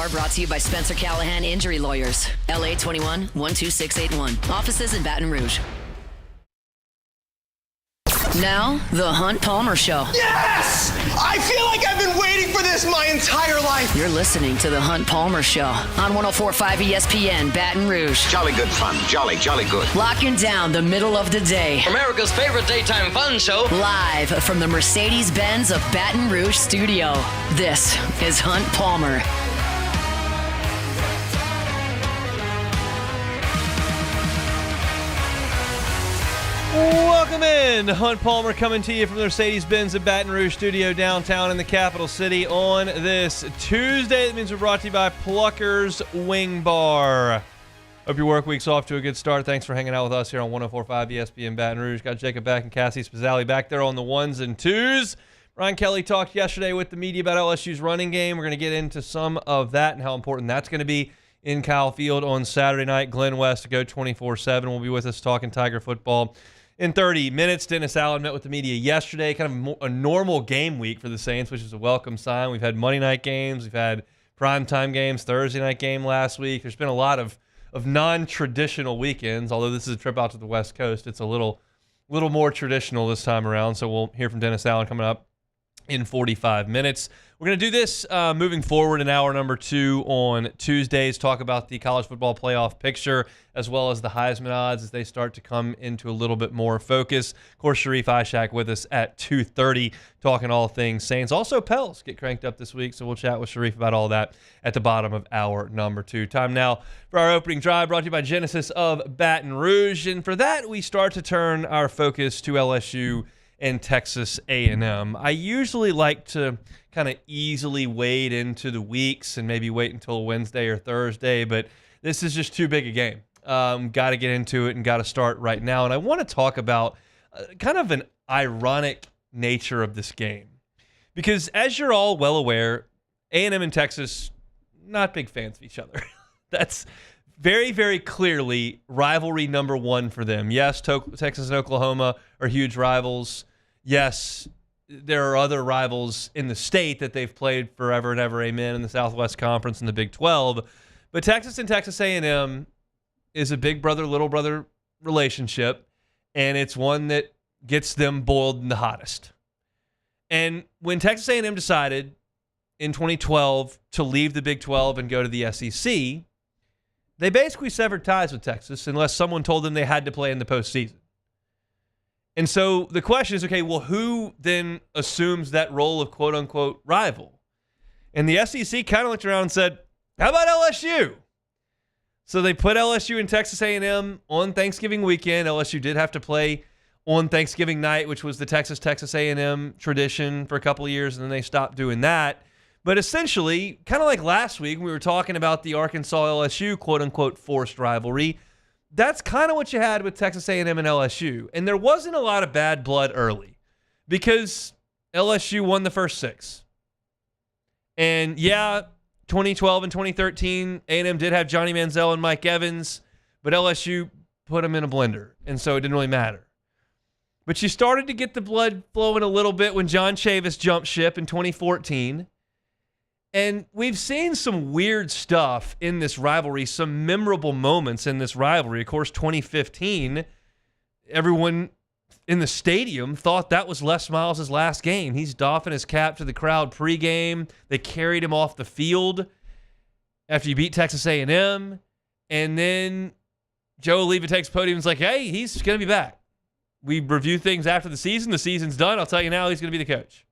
Bar brought to you by Spencer Callahan Injury Lawyers. LA 21 12681. Offices in Baton Rouge. Now, the Hunt Palmer Show. Yes! I feel like I've been waiting for this my entire life. You're listening to the Hunt Palmer Show on 104.5 ESPN Baton Rouge. Jolly good fun. Jolly good. Locking down the middle of the day. America's favorite daytime fun show. Live from the Mercedes-Benz of Baton Rouge studio. This is Hunt Palmer. Welcome in. Hunt Palmer coming to you from the Mercedes-Benz of Baton Rouge studio downtown in the capital city on this Tuesday. That means we're brought to you by Plucker's Wing Bar. Hope your work week's off to a good start. Thanks for hanging out with us here on 104.5 ESPN Baton Rouge. Got Jacob back and Cassie Spazzali back there on the ones and twos. Ryan Kelly talked yesterday with the media about LSU's running game. We're going to get into some of that and how important that's going to be in Kyle Field on Saturday night. Glenn West to go 24/7 will be with us talking Tiger football in 30 minutes. Dennis Allen met with the media yesterday, kind of a normal game week for the Saints, which is a welcome sign. We've had Monday night games. We've had primetime games, Thursday night game last week. There's been a lot of non-traditional weekends, although this is a trip out to the West Coast. It's a little more traditional this time around, so we'll hear from Dennis Allen coming up in 45 minutes. We're going to do this moving forward in hour number 2 on Tuesdays, talk about the college football playoff picture as well as the Heisman odds as they start to come into a little bit more focus. Of course, Sharie Isheck with us at 2:30, talking all things Saints. Also, Pels get cranked up this week, so we'll chat with Sharie about all that at the bottom of hour number 2. Time now for our opening drive, brought to you by Genesis of Baton Rouge. And for that, we start to turn our focus to LSU and Texas A&M. I usually like to kind of easily wade into the weeks and maybe wait until Wednesday or Thursday, but this is just too big a game. Got to get into it and got to start right now. And I want to talk about kind of an ironic nature of this game. Because as you're all well aware, A&M and Texas, not big fans of each other. That's very, very clearly rivalry number one for them. Yes, Texas and Oklahoma are huge rivals. Yes, there are other rivals in the state that they've played forever and ever, amen, in the Southwest Conference and the Big 12. But Texas and Texas A&M is a big brother, little brother relationship, and it's one that gets them boiled in the hottest. And when Texas A&M decided in 2012 to leave the Big 12 and go to the SEC, they basically severed ties with Texas unless someone told them they had to play in the postseason. And so the question is, okay, well, who then assumes that role of quote-unquote rival? And the SEC kind of looked around and said, how about LSU? So they put LSU and Texas A&M on Thanksgiving weekend. LSU did have to play on Thanksgiving night, which was the Texas A&M tradition for a couple of years, and then they stopped doing that. But essentially, kind of like last week, we were talking about the Arkansas-LSU quote-unquote forced rivalry. That's kind of what you had with Texas A&M and LSU. And there wasn't a lot of bad blood early because LSU won the first 6. And yeah, 2012 and 2013, A&M did have Johnny Manziel and Mike Evans, but LSU put them in a blender, and so it didn't really matter. But you started to get the blood flowing a little bit when John Chavis jumped ship in 2014. And we've seen some weird stuff in this rivalry, some memorable moments in this rivalry. Of course, 2015, everyone in the stadium thought that was Les Miles' last game. He's doffing his cap to the crowd pregame. They carried him off the field after you beat Texas A&M. And then Joe Alleva takes podium and is like, hey, he's going to be back. We review things after the season. The season's done. I'll tell you now, he's going to be the coach.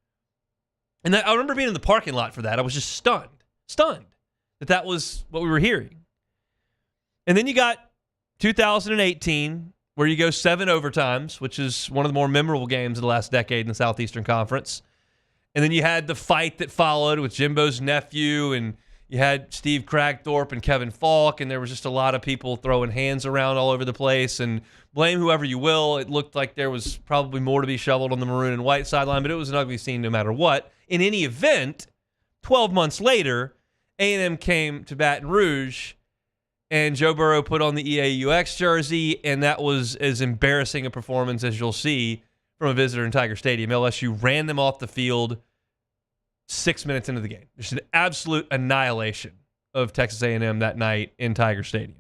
And I remember being in the parking lot for that. I was just stunned that was what we were hearing. And then you got 2018, where you go 7 overtimes, which is one of the more memorable games of the last decade in the Southeastern Conference. And then you had the fight that followed with Jimbo's nephew, and you had Steve Cragthorpe and Kevin Falk, and there was just a lot of people throwing hands around all over the place. And blame whoever you will, it looked like there was probably more to be shoveled on the maroon and white sideline, but it was an ugly scene no matter what. In any event, 12 months later, A&M came to Baton Rouge, and Joe Burrow put on the EAUX jersey, and that was as embarrassing a performance as you'll see from a visitor in Tiger Stadium. LSU ran them off the field 6 minutes into the game. Just an absolute annihilation of Texas A&M that night in Tiger Stadium.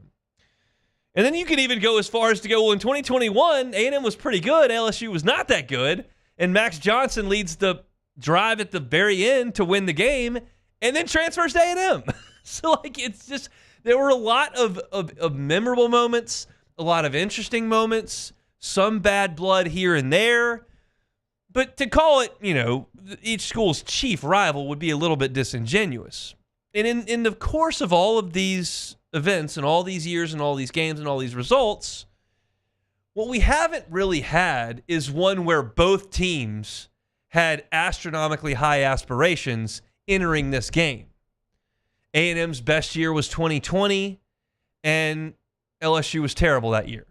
And then you could even go as far as to go, well, in 2021, A&M was pretty good. LSU was not that good. And Max Johnson leads the drive at the very end to win the game and then transfers to A&M. So, it's just, there were a lot of memorable moments, a lot of interesting moments, some bad blood here and there. But to call it, each school's chief rival would be a little bit disingenuous. And in the course of all of these events and all these years and all these games and all these results, what we haven't really had is one where both teams had astronomically high aspirations entering this game. A&M's best year was 2020, and LSU was terrible that year.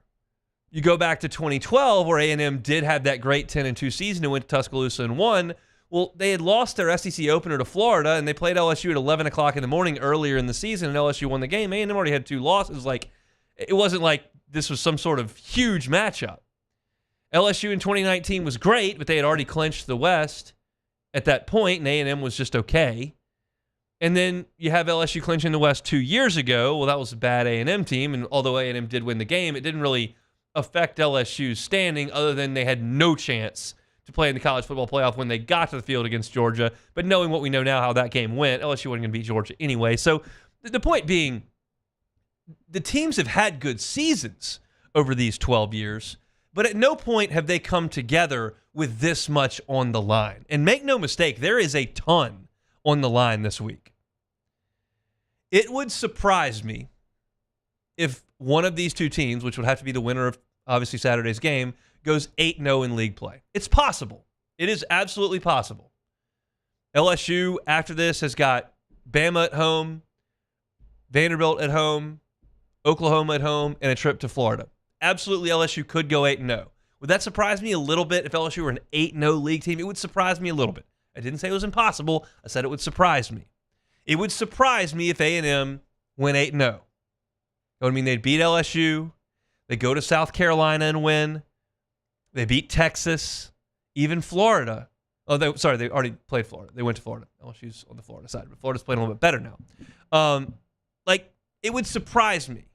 You go back to 2012, where A&M did have that great 10-2 season and went to Tuscaloosa and won. Well, they had lost their SEC opener to Florida, and they played LSU at 11 o'clock in the morning earlier in the season, and LSU won the game. A&M already had 2 losses. It wasn't like this was some sort of huge matchup. LSU in 2019 was great, but they had already clinched the West at that point, and A&M was just okay. And then you have LSU clinching the West 2 years ago. Well, that was a bad A&M team, and although A&M did win the game, it didn't really affect LSU's standing other than they had no chance to play in the college football playoff when they got to the field against Georgia. But knowing what we know now, how that game went, LSU wasn't going to beat Georgia anyway. So the point being, the teams have had good seasons over these 12 years, but at no point have they come together with this much on the line. And make no mistake, there is a ton on the line this week. It would surprise me if one of these two teams, which would have to be the winner of obviously Saturday's game, goes 8-0 in league play. It's possible. It is absolutely possible. LSU, after this, has got Bama at home, Vanderbilt at home, Oklahoma at home, and a trip to Florida. Absolutely, LSU could go 8-0. Would that surprise me a little bit if LSU were an 8-0 league team? It would surprise me a little bit. I didn't say it was impossible. I said it would surprise me. It would surprise me if A&M went 8-0. That would mean they'd beat LSU. They go to South Carolina and win. They beat Texas, even Florida. Oh, they already played Florida. They went to Florida. LSU's on the Florida side, but Florida's playing a little bit better now. It would surprise me.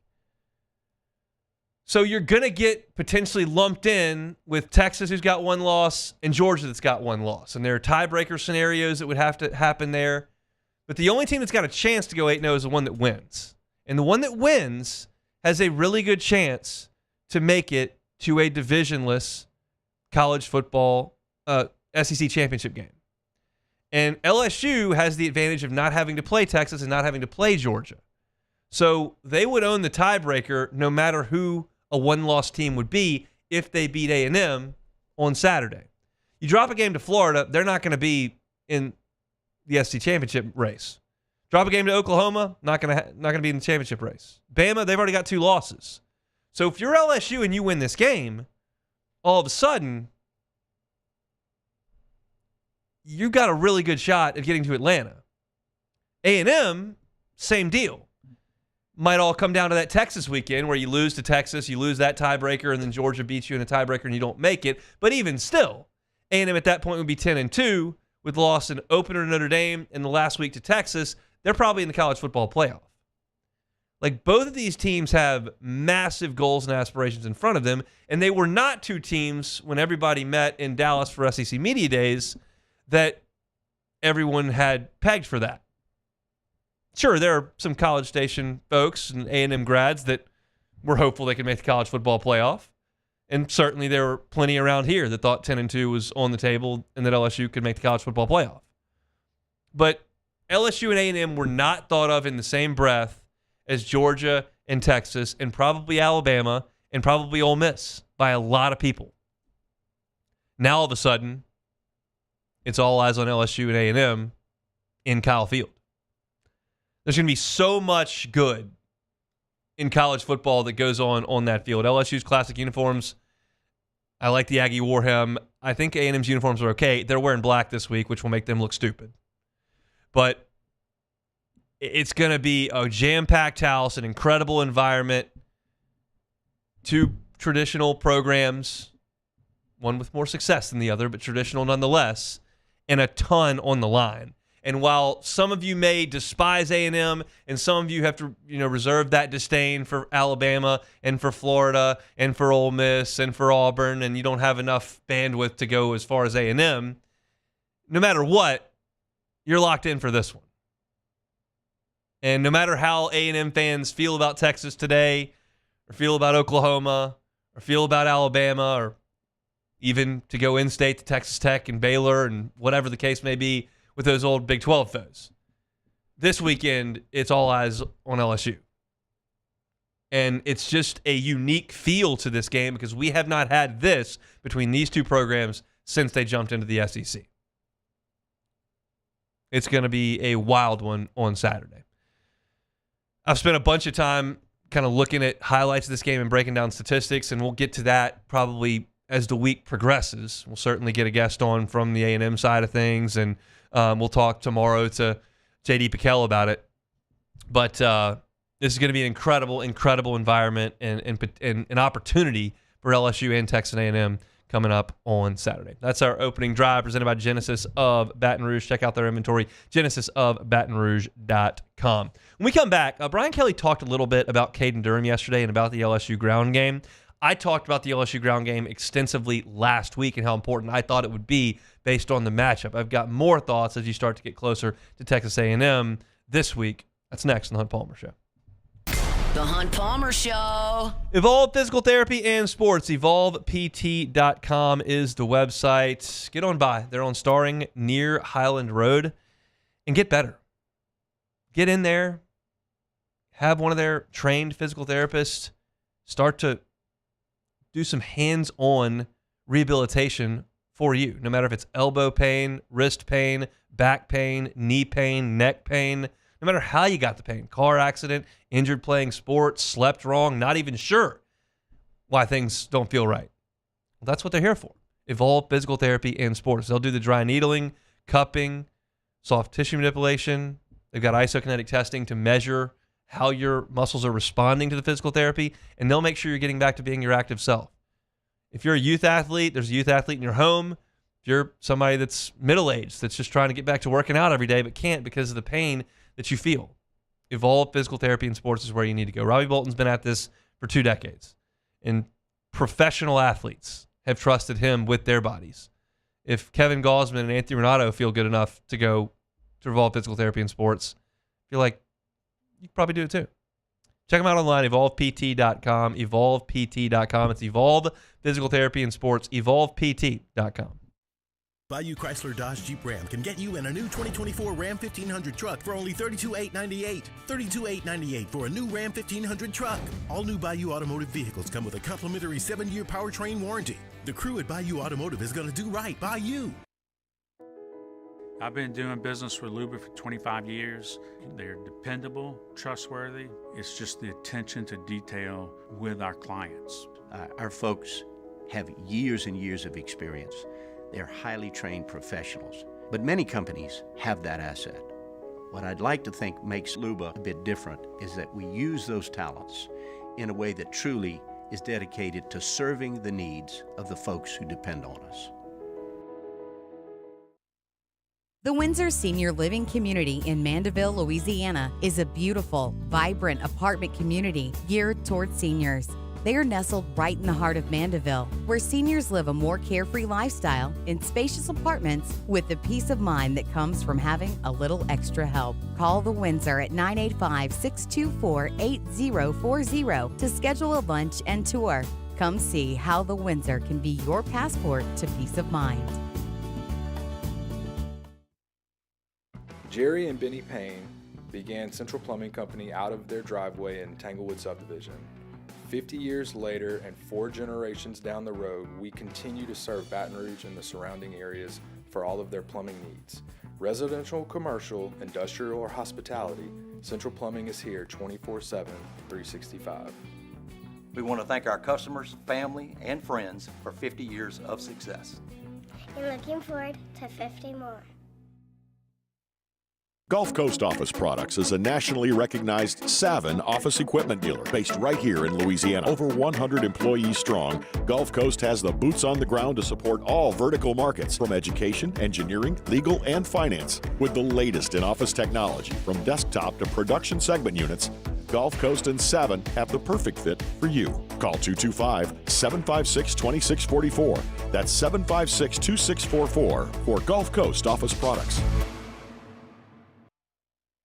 So you're going to get potentially lumped in with Texas, who's got 1 loss, and Georgia that's got 1 loss. And there are tiebreaker scenarios that would have to happen there. But the only team that's got a chance to go 8-0 is the one that wins. And the one that wins has a really good chance to make it to a divisionless college football SEC championship game. And LSU has the advantage of not having to play Texas and not having to play Georgia. So they would own the tiebreaker no matter who a 1-loss team would be if they beat A&M on Saturday. You drop a game to Florida, they're not going to be in the SEC championship race. Drop a game to Oklahoma, not going to be in the championship race. Bama, they've already got 2 losses. So if you're LSU and you win this game, all of a sudden, you've got a really good shot at getting to Atlanta. A&M, same deal. Might all come down to that Texas weekend where you lose to Texas, you lose that tiebreaker, and then Georgia beats you in a tiebreaker and you don't make it. But even still, A&M at that point would be 10-2 with the loss in opener to Notre Dame and the last week to Texas. They're probably in the college football playoff. Both of these teams have massive goals and aspirations in front of them, and they were not 2 teams when everybody met in Dallas for SEC Media Days that everyone had pegged for that. Sure, there are some College Station folks and A&M grads that were hopeful they could make the college football playoff, and certainly there were plenty around here that thought 10-2 was on the table and that LSU could make the college football playoff. But LSU and A&M were not thought of in the same breath as Georgia and Texas and probably Alabama and probably Ole Miss by a lot of people. Now all of a sudden, it's all eyes on LSU and A&M in Kyle Field. There's going to be so much good in college football that goes on that field. LSU's classic uniforms, I like the Aggie Warhem. I think A&M's uniforms are okay. They're wearing black this week, which will make them look stupid. But it's going to be a jam-packed house, an incredible environment, 2 traditional programs, one with more success than the other, but traditional nonetheless, and a ton on the line. And while some of you may despise A&M and some of you have to, reserve that disdain for Alabama and for Florida and for Ole Miss and for Auburn, and you don't have enough bandwidth to go as far as A&M, no matter what, you're locked in for this one. And no matter how A&M fans feel about Texas today, or feel about Oklahoma, or feel about Alabama, or even to go in-state to Texas Tech and Baylor and whatever the case may be with those old Big 12 foes, this weekend it's all eyes on LSU. And it's just a unique feel to this game because we have not had this between these two programs since they jumped into the SEC. It's going to be a wild one on Saturday. I've spent a bunch of time kind of looking at highlights of this game and breaking down statistics, and we'll get to that probably as the week progresses. We'll certainly get a guest on from the A&M side of things, and we'll talk tomorrow to J.D. Piquel about it. But this is going to be an incredible environment and an opportunity for LSU and Texas A&M coming up on Saturday. That's our opening drive presented by Genesis of Baton Rouge. Check out their inventory, genesisofbatonrouge.com. When we come back, Brian Kelly talked a little bit about Caden Durham yesterday and about the LSU ground game. I talked about the LSU ground game extensively last week and how important I thought it would be based on the matchup. I've got more thoughts as you start to get closer to Texas A&M this week. That's next on the Hunt Palmer Show. The Hunt Palmer Show. Evolve Physical Therapy and Sports. EvolvePT.com is the website. Get on by. They're on Starring near Highland Road. And get better. Get in there. Have one of their trained physical therapists start to do some hands-on rehabilitation for you. No matter if it's elbow pain, wrist pain, back pain, knee pain, neck pain. No matter how you got the pain, car accident, injured playing sports, slept wrong, not even sure why things don't feel right. Well, that's what they're here for. Evolve Physical Therapy and Sports. They'll do the dry needling, cupping, soft tissue manipulation. They've got isokinetic testing to measure how your muscles are responding to the physical therapy, and they'll make sure you're getting back to being your active self. If you're a youth athlete, there's a youth athlete in your home. If you're somebody that's middle-aged, that's just trying to get back to working out every day but can't because of the pain that you feel, Evolve Physical Therapy and Sports is where you need to go. Robbie Bolton's been at this for 2 decades, and professional athletes have trusted him with their bodies. If Kevin Gaussman and Anthony Renato feel good enough to go to Evolve Physical Therapy and Sports, I feel like you can probably do it too. Check them out online, EvolvePT.com, EvolvePT.com. It's Evolve Physical Therapy and Sports, EvolvePT.com. Bayou Chrysler Dodge Jeep Ram can get you in a new 2024 Ram 1500 truck for only $32,898. $32,898 for a new Ram 1500 truck. All new Bayou Automotive vehicles come with a complimentary 7-year powertrain warranty. The crew at Bayou Automotive is going to do right by you. I've been doing business with Luba for 25 years. They're dependable, trustworthy. It's just the attention to detail with our clients. Our folks have years and years of experience. They're highly trained professionals, but many companies have that asset. What I'd like to think makes Luba a bit different is that we use those talents in a way that truly is dedicated to serving the needs of the folks who depend on us. The Windsor Senior Living Community in Mandeville, Louisiana is a beautiful, vibrant apartment community geared towards seniors. They are nestled right in the heart of Mandeville, where seniors live a more carefree lifestyle in spacious apartments with the peace of mind that comes from having a little extra help. Call the Windsor at 985-624-8040 to schedule a lunch and tour. Come see how the Windsor can be your passport to peace of mind. Jerry and Benny Payne began Central Plumbing Company out of their driveway in Tanglewood Subdivision. 50 years later and 4 generations down the road, we continue to serve Baton Rouge and the surrounding areas for all of their plumbing needs. Residential, commercial, industrial, or hospitality, Central Plumbing is here 24/7, 365. We want to thank our customers, family, and friends for 50 years of success. And looking forward to 50 more. Gulf Coast Office Products is a nationally recognized Savin office equipment dealer based right here in Louisiana. Over 100 employees strong, Gulf Coast has the boots on the ground to support all vertical markets, from education, engineering, legal, and finance. With the latest in office technology, from desktop to production segment units, Gulf Coast and Savin have the perfect fit for you. Call 225-756-2644. That's 756-2644 for Gulf Coast Office Products.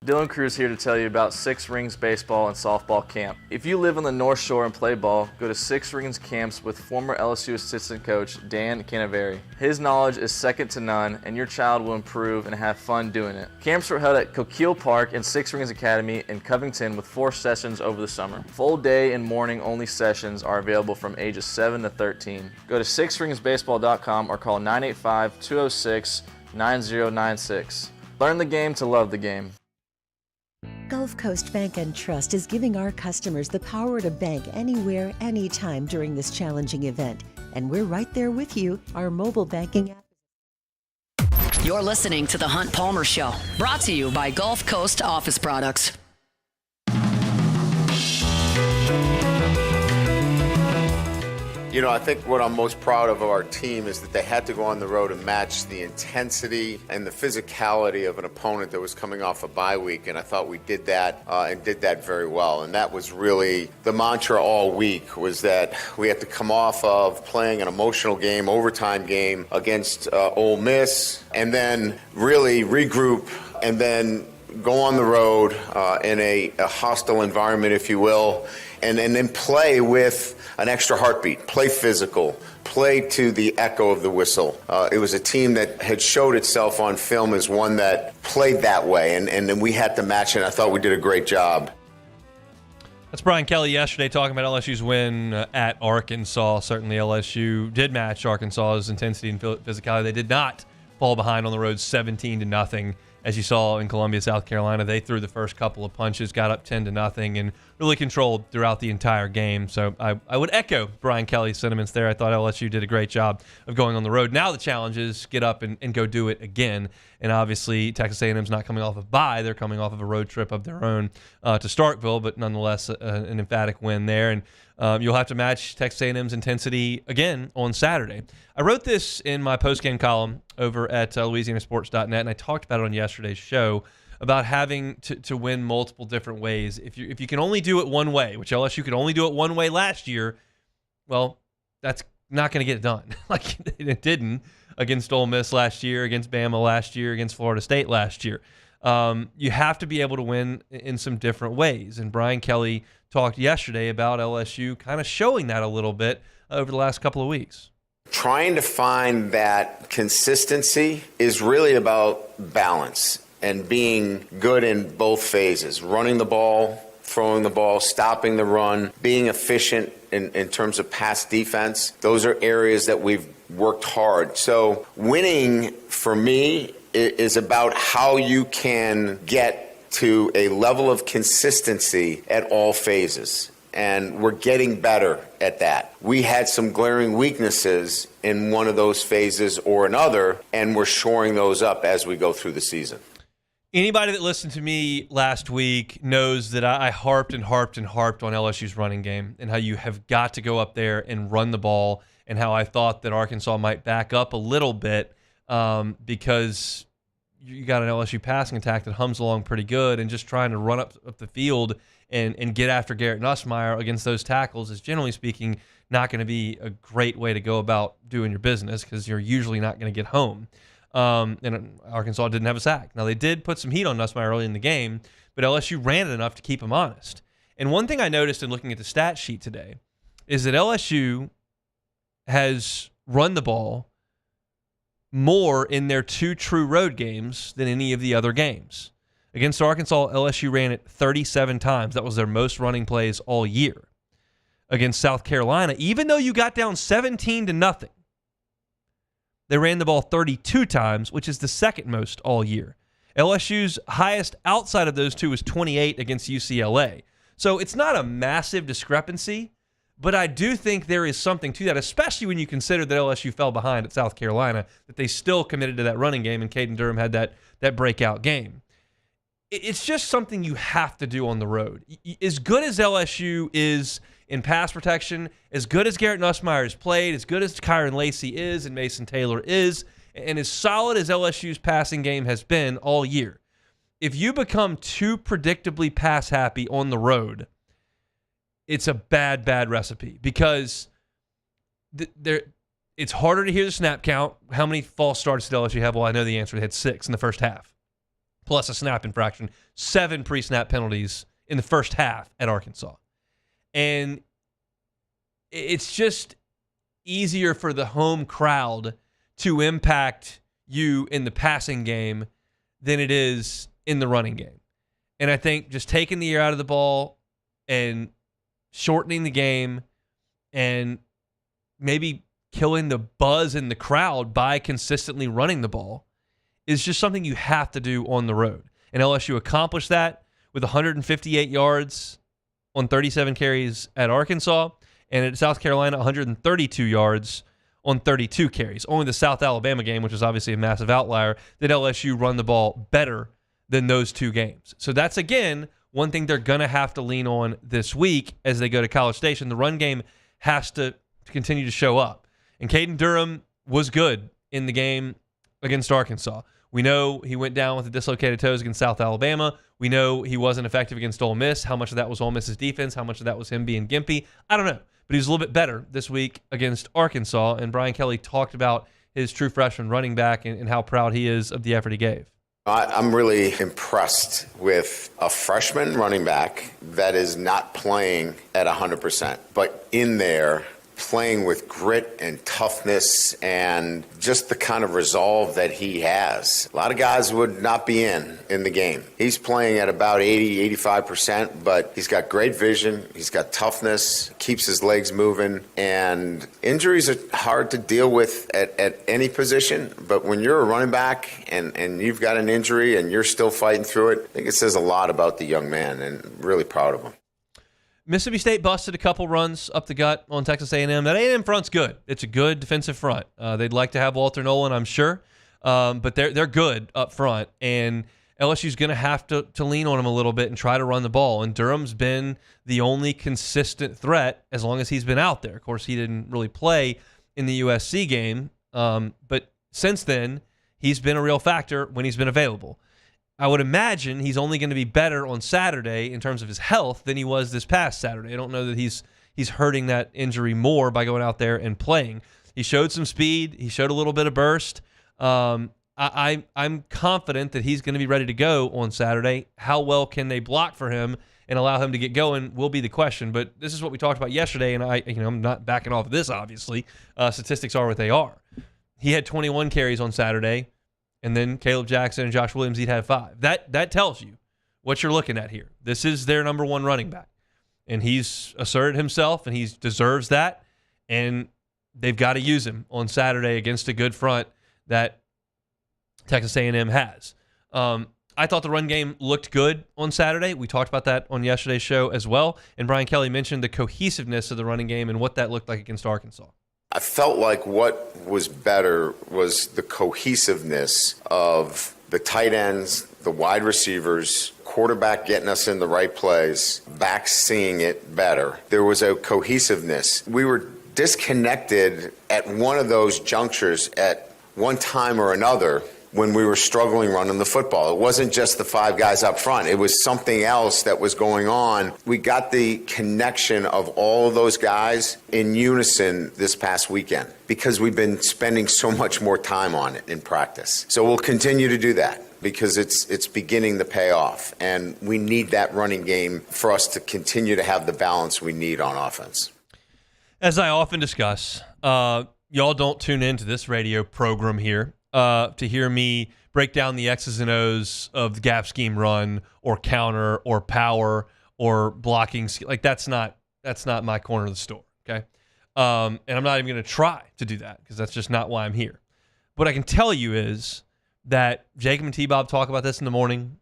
Dylan Cruz here to tell you about Six Rings Baseball and Softball Camp. If you live on the North Shore and play ball, go to Six Rings Camps with former LSU assistant coach Dan Canaveri. His knowledge is second to none, and your child will improve and have fun doing it. Camps are held at Coquille Park and Six Rings Academy in Covington with 4 sessions over the summer. Full day and morning only sessions are available from ages 7 to 13. Go to sixringsbaseball.com or call 985-206-9096. Learn the game to love the game. Gulf Coast Bank and Trust is giving our customers the power to bank anywhere, anytime during this challenging event. And we're right there with you. Our mobile banking app. You're listening to The Hunt Palmer Show, brought to you by Gulf Coast Office Products. You know, I think what I'm most proud of our team is that they had to go on the road and match the intensity and the physicality of an opponent that was coming off a bye week, and I thought we did that and did that very well. And that was really the mantra all week, was that we had to come off of playing an emotional game, overtime game against Ole Miss, and then really regroup and then go on the road in a hostile environment, if you will, and then play with an extra heartbeat, play physical, play to the echo of the whistle. It was a team that had showed itself on film as one that played that way, and then we had to match it, and I thought we did a great job. That's Brian Kelly yesterday talking about LSU's win at Arkansas. Certainly LSU did match Arkansas's intensity and physicality. They did not fall behind on the road 17-0. As you saw in Columbia, South Carolina, they threw the first couple of punches, got up 10-0, and really controlled throughout the entire game. So I would echo Brian Kelly's sentiments there. I thought LSU did a great job of going on the road. Now the challenge is get up and go do it again. And obviously Texas A&M's not coming off of bye. They're coming off of a road trip of their own to Starkville, but nonetheless an emphatic win there. And you'll have to match Texas A&M's intensity again on Saturday. I wrote this in my postgame column over at LouisianaSports.net, and I talked about it on yesterday's show about having to win multiple different ways. If you can only do it one way, which LSU could only do it one way last year, well, that's not going to get it done. Like it didn't against Ole Miss last year, against Bama last year, against Florida State last year. You have to be able to win in some different ways. And Brian Kelly talked yesterday about LSU kind of showing that a little bit over the last couple of weeks. Trying to find that consistency is really about balance and being good in both phases, running the ball, throwing the ball, stopping the run, being efficient in terms of pass defense. Those are areas that we've worked hard. So winning for me is about how you can get to a level of consistency at all phases. And we're getting better at that. We had some glaring weaknesses in one of those phases or another, and we're shoring those up as we go through the season. Anybody that listened to me last week knows that I harped and harped and harped on LSU's running game and how you have got to go up there and run the ball, and how I thought that Arkansas might back up a little bit because you got an LSU passing attack that hums along pretty good, and just trying to run up the field and get after Garrett Nussmeier against those tackles is, generally speaking, not going to be a great way to go about doing your business, because you're usually not going to get home. And Arkansas didn't have a sack. Now, they did put some heat on Nussmeier early in the game, but LSU ran it enough to keep him honest. And one thing I noticed in looking at the stat sheet today is that LSU has run the ball more in their 2 true road games than any of the other games. Against Arkansas, LSU ran it 37 times. That was their most running plays all year. Against South Carolina, even though you got down 17-0, they ran the ball 32 times, which is the second most all year. LSU's highest outside of those two was 28 against UCLA. So it's not a massive discrepancy, but I do think there is something to that, especially when you consider that LSU fell behind at South Carolina, that they still committed to that running game, and Caden Durham had that breakout game. it's just something you have to do on the road. As good as LSU is in pass protection, as good as Garrett Nussmeier has played, as good as Kyron Lacey is and Mason Taylor is, and as solid as LSU's passing game has been all year, if you become too predictably pass happy on the road, it's a bad recipe because it's harder to hear the snap count. How many false starts did LSU have? Well, I know the answer. They had 6 in the first half, plus a snap infraction, 7 pre-snap penalties in the first half at Arkansas. And it's just easier for the home crowd to impact you in the passing game than it is in the running game. And I think just taking the ear out of the ball and shortening the game and maybe killing the buzz in the crowd by consistently running the ball is just something you have to do on the road. And LSU accomplished that with 158 yards on 37 carries at Arkansas, and at South Carolina, 132 yards on 32 carries. Only the South Alabama game, which is obviously a massive outlier, did LSU run the ball better than those 2 games. So that's, again, one thing they're going to have to lean on this week as they go to College Station. The run game has to continue to show up. And Caden Durham was good in the game against Arkansas. We know he went down with the dislocated toes against South Alabama. We know he wasn't effective against Ole Miss. How much of that was Ole Miss's defense? How much of that was him being gimpy? I don't know. But he was a little bit better this week against Arkansas. And Brian Kelly talked about his true freshman running back and how proud he is of the effort he gave. I'm really impressed with a freshman running back that is not playing at 100%, but in there playing with grit and toughness and just the kind of resolve that he has. A lot of guys would not be in the game. He's playing at about 80-85%, but he's got great vision, he's got toughness, keeps his legs moving, and injuries are hard to deal with at any position, but when you're a running back and you've got an injury and you're still fighting through it, I think it says a lot about the young man, and really proud of him. Mississippi State busted a couple runs up the gut on Texas A&M. That A&M front's good. It's a good defensive front. They'd like to have Walter Nolan, I'm sure, but they're good up front. And LSU's going to have to lean on him a little bit and try to run the ball. And Durham's been the only consistent threat as long as he's been out there. Of course, he didn't really play in the USC game, but since then, he's been a real factor when he's been available. I would imagine he's only going to be better on Saturday in terms of his health than he was this past Saturday. I don't know that he's hurting that injury more by going out there and playing. He showed some speed. He showed a little bit of burst. I'm confident that he's going to be ready to go on Saturday. How well can they block for him and allow him to get going will be the question. But this is what we talked about yesterday, and I'm not backing off of this, obviously. Statistics are what they are. He had 21 carries on Saturday. And then Caleb Jackson and Josh Williams, he'd have 5. That tells you what you're looking at here. This is their number 1 running back. And he's asserted himself, and he deserves that. And they've got to use him on Saturday against a good front that Texas A&M has. I thought the run game looked good on Saturday. We talked about that on yesterday's show as well. And Brian Kelly mentioned the cohesiveness of the running game and what that looked like against Arkansas. I felt like what was better was the cohesiveness of the tight ends, the wide receivers, quarterback getting us in the right plays, back seeing it better. There was a cohesiveness. We were disconnected at one of those junctures at one time or another when we were struggling running the football. It wasn't just the 5 guys up front. It was something else that was going on. We got the connection of all of those guys in unison this past weekend because we've been spending so much more time on it in practice. So we'll continue to do that because it's beginning to pay off. And we need that running game for us to continue to have the balance we need on offense. As I often discuss, y'all don't tune into this radio program here to hear me break down the X's and O's of the gap scheme run or counter or power or blocking. Like that's not my corner of the store, okay? And I'm not even going to try to do that because that's just not why I'm here. What I can tell you is that Jacob and T-Bob talk about this in the morning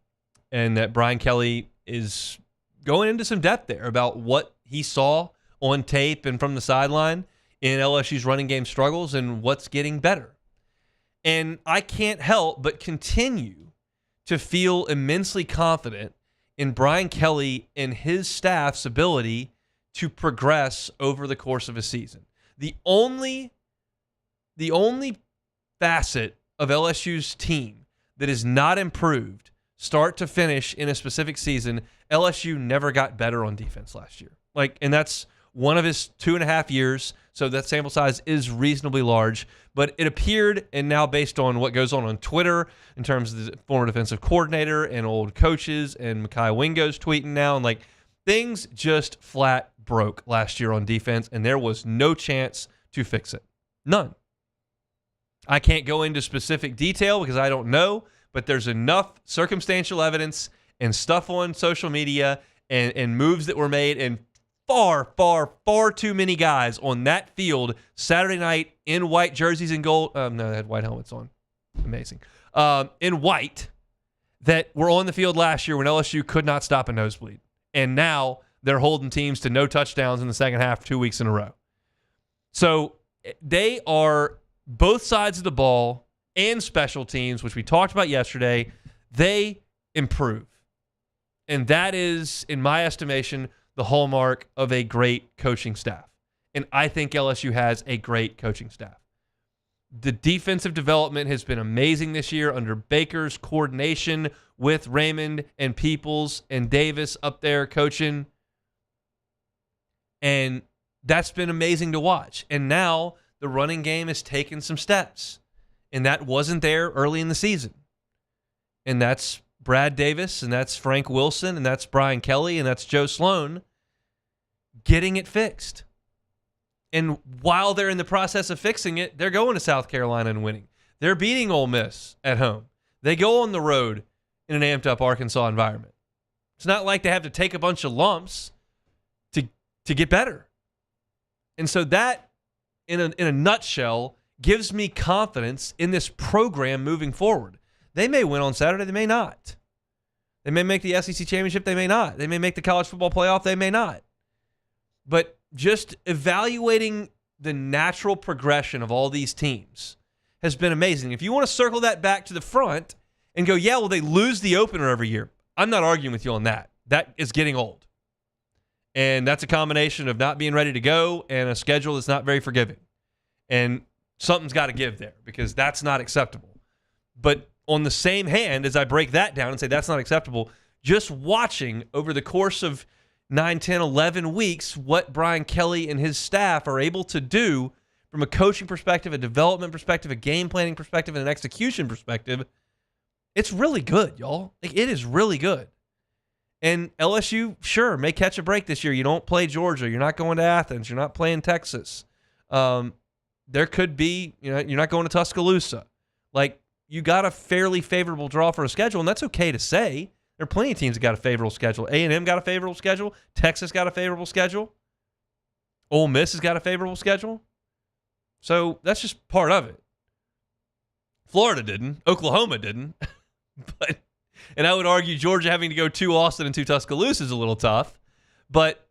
and that Brian Kelly is going into some depth there about what he saw on tape and from the sideline in LSU's running game struggles and what's getting better. And I can't help but continue to feel immensely confident in Brian Kelly and his staff's ability to progress over the course of a season. The only facet of LSU's team that is not improved start to finish in a specific season, LSU never got better on defense last year. And that's one of his 2.5 years, so that sample size is reasonably large. But it appeared, and now based on what goes on Twitter in terms of the former defensive coordinator and old coaches, and Mekhi Wingo's tweeting now, and things just flat broke last year on defense, and there was no chance to fix it. None. I can't go into specific detail because I don't know, but there's enough circumstantial evidence and stuff on social media and moves that were made, and far too many guys on that field Saturday night in white jerseys and gold. No, they had white helmets on. Amazing. In white, that were on the field last year when LSU could not stop a nosebleed. And now they're holding teams to no touchdowns in the second half 2 weeks in a row. So they are both sides of the ball and special teams, which we talked about yesterday. They improve. And that is, in my estimation, the hallmark of a great coaching staff. And I think LSU has a great coaching staff. The defensive development has been amazing this year under Baker's coordination with Raymond and Peoples and Davis up there coaching. And that's been amazing to watch. And now the running game has taken some steps. And that wasn't there early in the season. And that's Brad Davis, and that's Frank Wilson, and that's Brian Kelly, and that's Joe Sloan getting it fixed. And while they're in the process of fixing it, they're going to South Carolina and winning. They're beating Ole Miss at home. They go on the road in an amped-up Arkansas environment. It's not like they have to take a bunch of lumps to get better. And so that, in a nutshell, gives me confidence in this program moving forward. They may win on Saturday. They may not. They may make the SEC championship. They may not. They may make the college football playoff. They may not. But just evaluating the natural progression of all these teams has been amazing. If you want to circle that back to the front and go, yeah, well, they lose the opener every year. I'm not arguing with you on that. That is getting old. And that's a combination of not being ready to go and a schedule that's not very forgiving. And something's got to give there because that's not acceptable. But on the same hand, as I break that down and say that's not acceptable, just watching over the course of 9, 10, 11 weeks what Brian Kelly and his staff are able to do from a coaching perspective, a development perspective, a game planning perspective, and an execution perspective, it's really good, y'all. It is really good. And LSU, sure, may catch a break this year. You don't play Georgia. You're not going to Athens. You're not playing Texas. There could be, you're not going to Tuscaloosa. You got a fairly favorable draw for a schedule, and that's okay to say. There are plenty of teams that got a favorable schedule. A&M got a favorable schedule. Texas got a favorable schedule. Ole Miss has got a favorable schedule. So that's just part of it. Florida didn't. Oklahoma didn't. And I would argue Georgia having to go to Austin and to Tuscaloosa is a little tough. But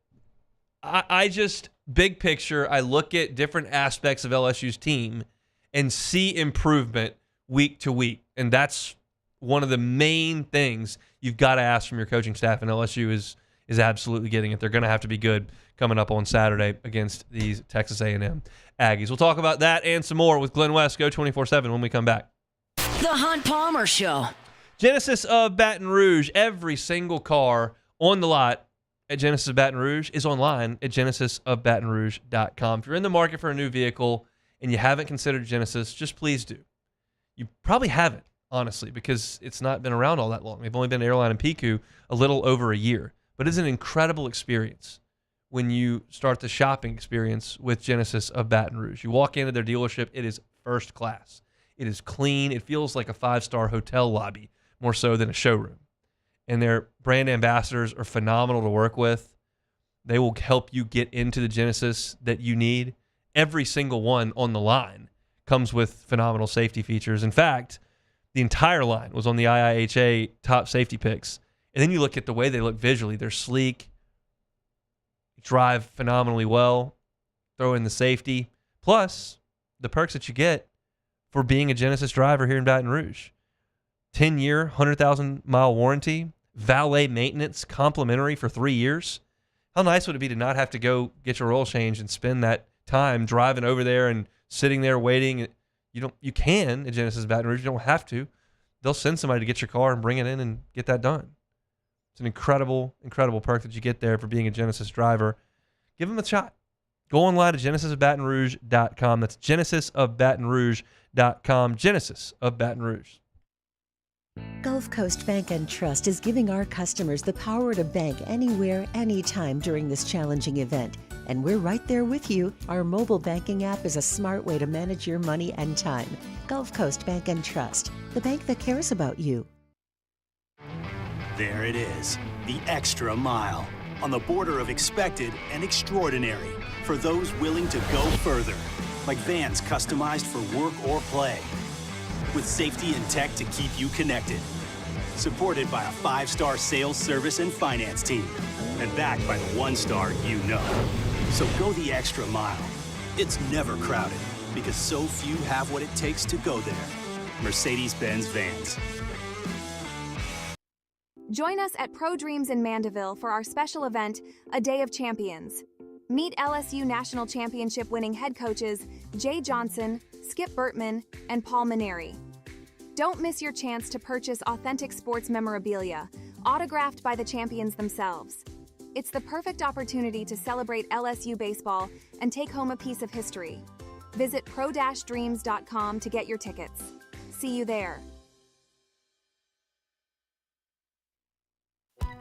I just, big picture, I look at different aspects of LSU's team and see improvement week to week. And that's one of the main things you've got to ask from your coaching staff, and LSU is absolutely getting it. They're going to have to be good coming up on Saturday against these Texas A&M Aggies. We'll talk about that and some more with Glenn West, Go 24/7, when we come back. The Hunt Palmer Show. Genesis of Baton Rouge. Every single car on the lot at Genesis of Baton Rouge is online at genesisofbatonrouge.com. If you're in the market for a new vehicle and you haven't considered Genesis, just please do. You probably haven't, honestly, because it's not been around all that long. They've only been Airline and PQ a little over a year. But it's an incredible experience when you start the shopping experience with Genesis of Baton Rouge. You walk into their dealership, it is first class. It is clean. It feels like a 5-star hotel lobby, more so than a showroom. And their brand ambassadors are phenomenal to work with. They will help you get into the Genesis that you need. Every single one on the line comes with phenomenal safety features. In fact, the entire line was on the IIHA top safety picks. And then you look at the way they look visually. They're sleek, drive phenomenally well, throw in the safety, plus the perks that you get for being a Genesis driver here in Baton Rouge. 10-year, 100,000-mile warranty, valet maintenance, complimentary for 3 years. How nice would it be to not have to go get your oil change and spend that time driving over there and sitting there waiting? You can at Genesis Baton Rouge. You don't have to. They'll send somebody to get your car and bring it in and get that done. It's an incredible, incredible perk that you get there for being a Genesis driver. Give them a shot. Go online to genesisofbatonrouge.com. That's genesisofbatonrouge.com. Genesis of Baton Rouge. Gulf Coast Bank and Trust is giving our customers the power to bank anywhere, anytime during this challenging event. And we're right there with you. Our mobile banking app is a smart way to manage your money and time. Gulf Coast Bank and Trust, the bank that cares about you. There it is, the extra mile, on the border of expected and extraordinary, for those willing to go further, like vans customized for work or play, with safety and tech to keep you connected, supported by a 5-star sales, service, and finance team, and backed by the 1-star you know. So go the extra mile. It's never crowded, because so few have what it takes to go there. Mercedes-Benz Vans. Join us at Pro Dreams in Mandeville for our special event, A Day of Champions. Meet LSU National Championship winning head coaches Jay Johnson, Skip Bertman, and Paul Maneri. Don't miss your chance to purchase authentic sports memorabilia, autographed by the champions themselves. It's the perfect opportunity to celebrate LSU baseball and take home a piece of history. Visit pro-dreams.com to get your tickets. See you there.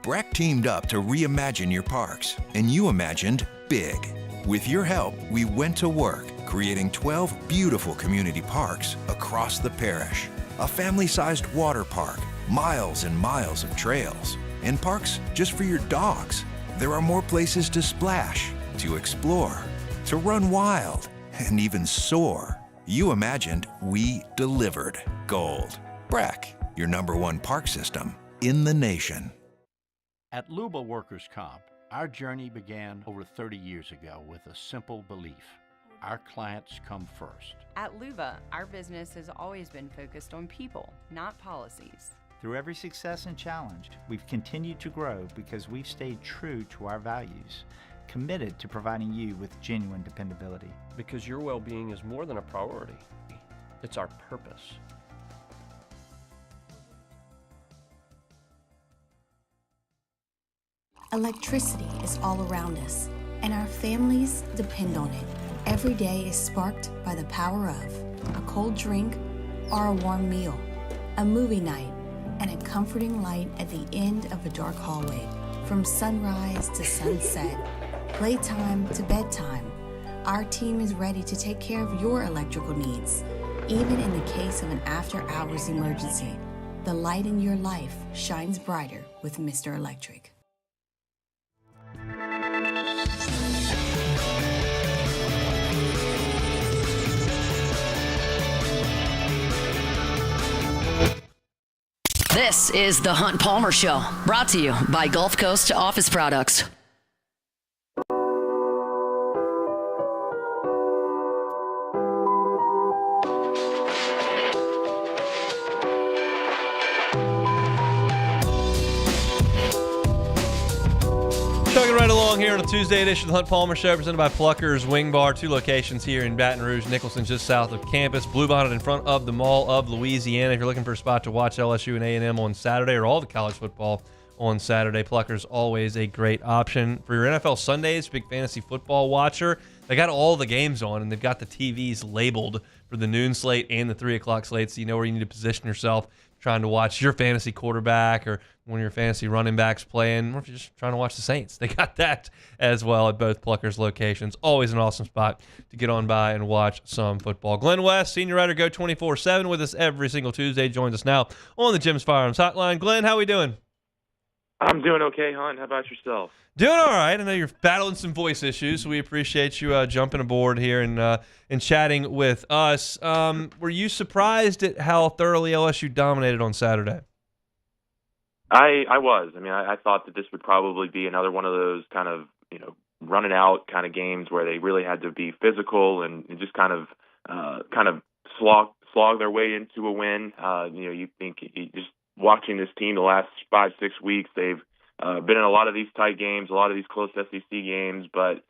Breck teamed up to reimagine your parks, and you imagined big. With your help, we went to work, creating 12 beautiful community parks across the parish. A family-sized water park, miles and miles of trails, and parks just for your dogs. There are more places to splash, to explore, to run wild, and even soar. You imagined, we delivered. Gold. Breck, your #1 park system in the nation. At Luba Workers' Comp, our journey began over 30 years ago with a simple belief. Our clients come first. At Luba, our business has always been focused on people, not policies. Through every success and challenge, we've continued to grow because we've stayed true to our values, committed to providing you with genuine dependability. Because your well-being is more than a priority. It's our purpose. Electricity is all around us, and our families depend on it. Every day is sparked by the power of a cold drink or a warm meal, a movie night, and a comforting light at the end of a dark hallway. From sunrise to sunset, playtime to bedtime, our team is ready to take care of your electrical needs. Even in the case of an after-hours emergency, the light in your life shines brighter with Mr. Electric. This is the Hunt Palmer Show, brought to you by Gulf Coast Office Products. Chugging right along here on a Tuesday edition of the Hunt Palmer Show, presented by Pluckers Wing Bar. 2 locations here in Baton Rouge. Nicholson just south of campus. Bluebonnet in front of the Mall of Louisiana. If you're looking for a spot to watch LSU and A&M on Saturday, or all the college football on Saturday, Pluckers always a great option. For your NFL Sundays, big fantasy football watcher, they got all the games on, and they've got the TVs labeled for the noon slate and the 3 o'clock slate, so you know where you need to position yourself trying to watch your fantasy quarterback or one of your fantasy running backs playing, or if you're just trying to watch the Saints. They got that as well at both Pluckers locations. Always an awesome spot to get on by and watch some football. Glenn West, senior writer, Go 24/7, with us every single Tuesday, joins us now on the Jim's Firearms Hotline. Glenn, how we doing? I'm doing okay, Hunt. How about yourself? Doing all right. I know you're battling some voice issues, so we appreciate you jumping aboard here and chatting with us. Were you surprised at how thoroughly LSU dominated on Saturday? I was. I mean, I thought that this would probably be another one of those kind of, running out kind of games where they really had to be physical and just kind of slog their way into a win. You think just watching this team the last 5-6 weeks, they've been in a lot of these tight games, a lot of these close SEC games, but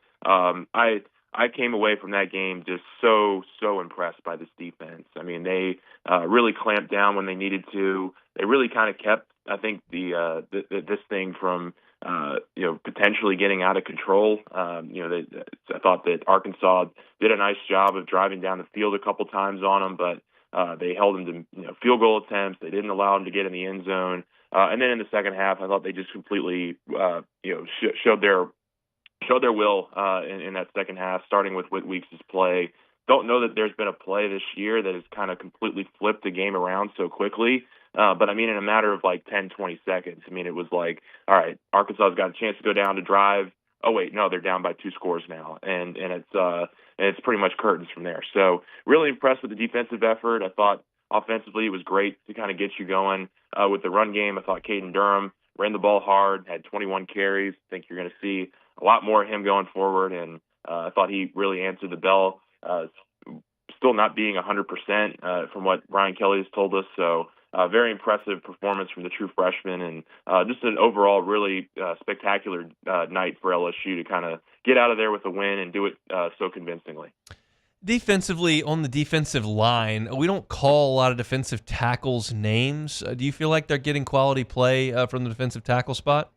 I came away from that game just so impressed by this defense. I mean, they really clamped down when they needed to. They really kind of kept, I think, this thing from potentially getting out of control. I thought that Arkansas did a nice job of driving down the field a couple times on them, but they held them to field goal attempts. They didn't allow them to get in the end zone. And then in the second half, I thought they just completely showed their will in that second half, starting with Whit Weeks' play. Don't know that there's been a play this year that has kind of completely flipped the game around so quickly. But I mean, in a matter of like 10, 20 seconds, I mean, it was like, all right, Arkansas's got a chance to go down to drive. Oh wait, no, they're down by 2 scores now. And it's pretty much curtains from there. So really impressed with the defensive effort. I thought offensively it was great to kind of get you going with the run game. I thought Caden Durham ran the ball hard, had 21 carries. I think you're going to see a lot more of him going forward. And I thought he really answered the bell, still not being 100% from what Brian Kelly has told us. So very impressive performance from the true freshman, and just an overall really spectacular night for LSU to kind of get out of there with a win and do it so convincingly. Defensively, on the defensive line, we don't call a lot of defensive tackles names. Do you feel like they're getting quality play from the defensive tackle spot?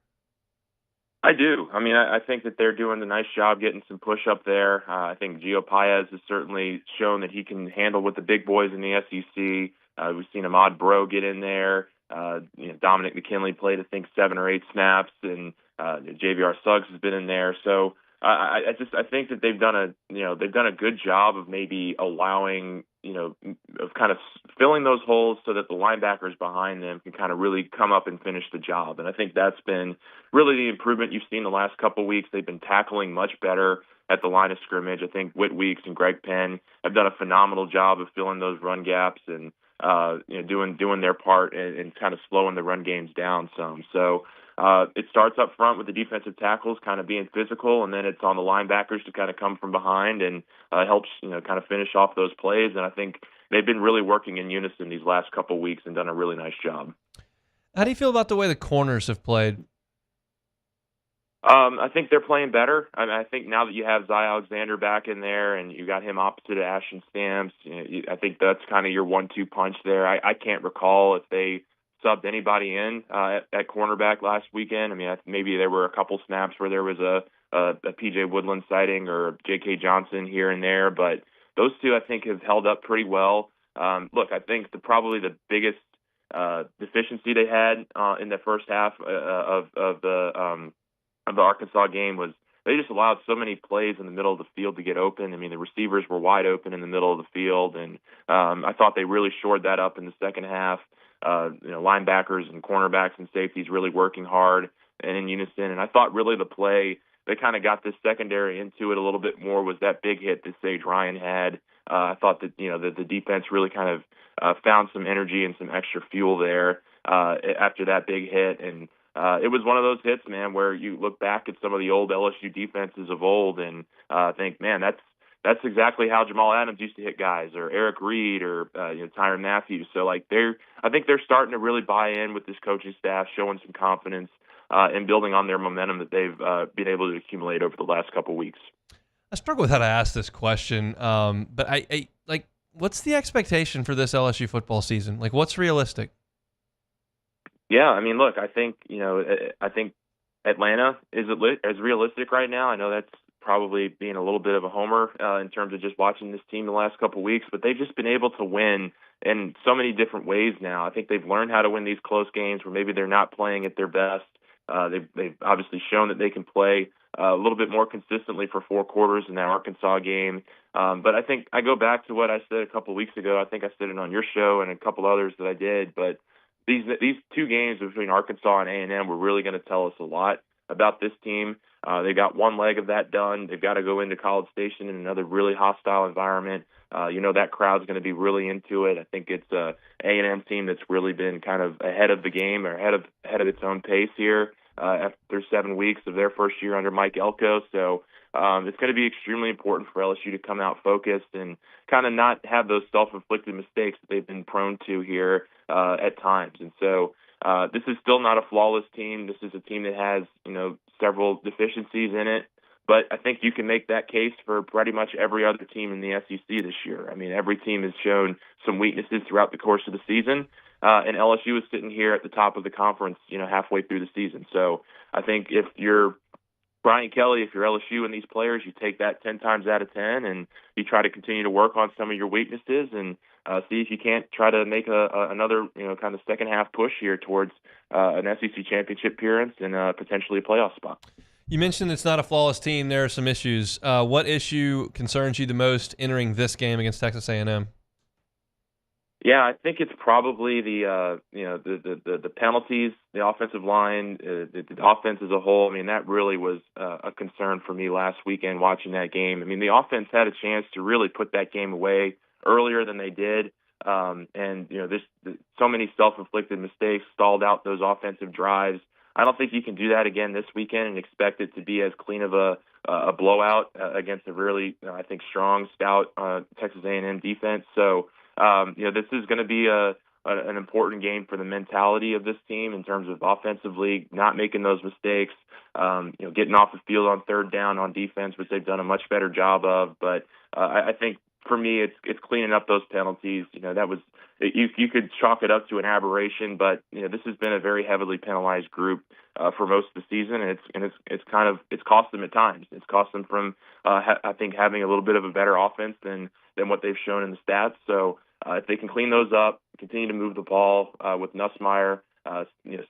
I do. I mean, I think that they're doing a nice job getting some push up there. I think Gio Paez has certainly shown that he can handle with the big boys in the SEC. We've seen Ahmad Bro get in there. Dominic McKinley played, I think, 7 or 8 snaps, and JVR Suggs has been in there. So I think that they've done a good job of maybe allowing, of kind of filling those holes so that the linebackers behind them can kind of really come up and finish the job. And I think that's been really the improvement you've seen the last couple of weeks. They've been tackling much better at the line of scrimmage. I think Whit Weeks and Greg Penn have done a phenomenal job of filling those run gaps and doing their part and kind of slowing the run games down some. So it starts up front with the defensive tackles kind of being physical, and then it's on the linebackers to kind of come from behind and helps kind of finish off those plays. And I think they've been really working in unison these last couple of weeks and done a really nice job. How do you feel about the way the corners have played? I think they're playing better. I mean, I think now that you have Zy Alexander back in there and you got him opposite of Ashton Stamps, I think that's kind of your 1-2 punch there. I can't recall if they subbed anybody in at cornerback last weekend. I mean, maybe there were a couple snaps where there was a P.J. Woodland sighting or J.K. Johnson here and there, but those two I think have held up pretty well. Look, I think probably the biggest deficiency they had in the first half of the Arkansas game was they just allowed so many plays in the middle of the field to get open. I mean, the receivers were wide open in the middle of the field, and I thought they really shored that up in the second half. Linebackers and cornerbacks and safeties really working hard and in unison. And I thought really the play that kind of got this secondary into it a little bit more was that big hit that Sage Ryan had. I thought that, that the defense really kind of found some energy and some extra fuel there after that big hit. And it was one of those hits, man, where you look back at some of the old LSU defenses of old and think, man, that's exactly how Jamal Adams used to hit guys, or Eric Reed, or Tyrann Matthews. So I think they're starting to really buy in with this coaching staff, showing some confidence and building on their momentum that they've been able to accumulate over the last couple of weeks. I struggle with how to ask this question, but I what's the expectation for this LSU football season? Like, what's realistic? Yeah, I mean, look, I think Atlanta is realistic right now. I know that's probably being a little bit of a homer in terms of just watching this team the last couple of weeks, but they've just been able to win in so many different ways now. I think they've learned how to win these close games where maybe they're not playing at their best. They've obviously shown that they can play a little bit more consistently for 4 quarters in that Arkansas game. But I think I go back to what I said a couple of weeks ago. I think I said it on your show and a couple others that I did, but these 2 games between Arkansas and A&M were really going to tell us a lot about this team. They got one leg of that done. They've got to go into College Station in another really hostile environment. That crowd's going to be really into it. I think it's a A&M team that's really been kind of ahead of the game or ahead of its own pace here. after 7 weeks of their first year under Mike Elko. So it's going to be extremely important for LSU to come out focused and kind of not have those self-inflicted mistakes that they've been prone to here at times. And so this is still not a flawless team. This is a team that has, several deficiencies in it. But I think you can make that case for pretty much every other team in the SEC this year. I mean, every team has shown some weaknesses throughout the course of the season, and LSU is sitting here at the top of the conference, halfway through the season. So I think if you're Brian Kelly, if you're LSU and these players, you take that 10 times out of 10 and you try to continue to work on some of your weaknesses and see if you can't try to make another, kind of second half push here towards an SEC championship appearance and potentially a playoff spot. You mentioned it's not a flawless team. There are some issues. What issue concerns you the most entering this game against Texas A&M? Yeah, I think it's probably the penalties, the offensive line, the offense as a whole. I mean, that really was a concern for me last weekend watching that game. I mean, the offense had a chance to really put that game away earlier than they did. There's so many self-inflicted mistakes stalled out those offensive drives. I don't think you can do that again this weekend and expect it to be as clean of a blowout against a really, I think, strong, stout Texas A&M defense. So, this is going to be an important game for the mentality of this team in terms of offensively not making those mistakes, getting off the field on third down on defense, which they've done a much better job of. But I think for me, it's cleaning up those penalties. That was you could chalk it up to an aberration, but this has been a very heavily penalized group for most of the season, and it's cost them at times. It's cost them from I think having a little bit of a better offense than what they've shown in the stats. So if they can clean those up, continue to move the ball with Nussmeier,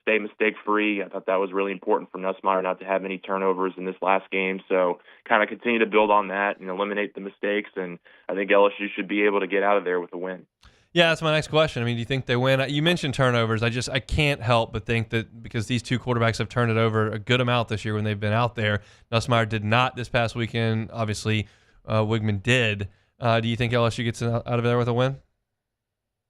stay mistake-free. I thought that was really important for Nussmeier not to have any turnovers in this last game. So kind of continue to build on that and eliminate the mistakes, and I think LSU should be able to get out of there with a win. Yeah, that's my next question. I mean, do you think they win? You mentioned turnovers. I can't help but think that because these two quarterbacks have turned it over a good amount this year when they've been out there. Nussmeier did not this past weekend. Obviously, Wigman did. Do you think LSU gets out of there with a win?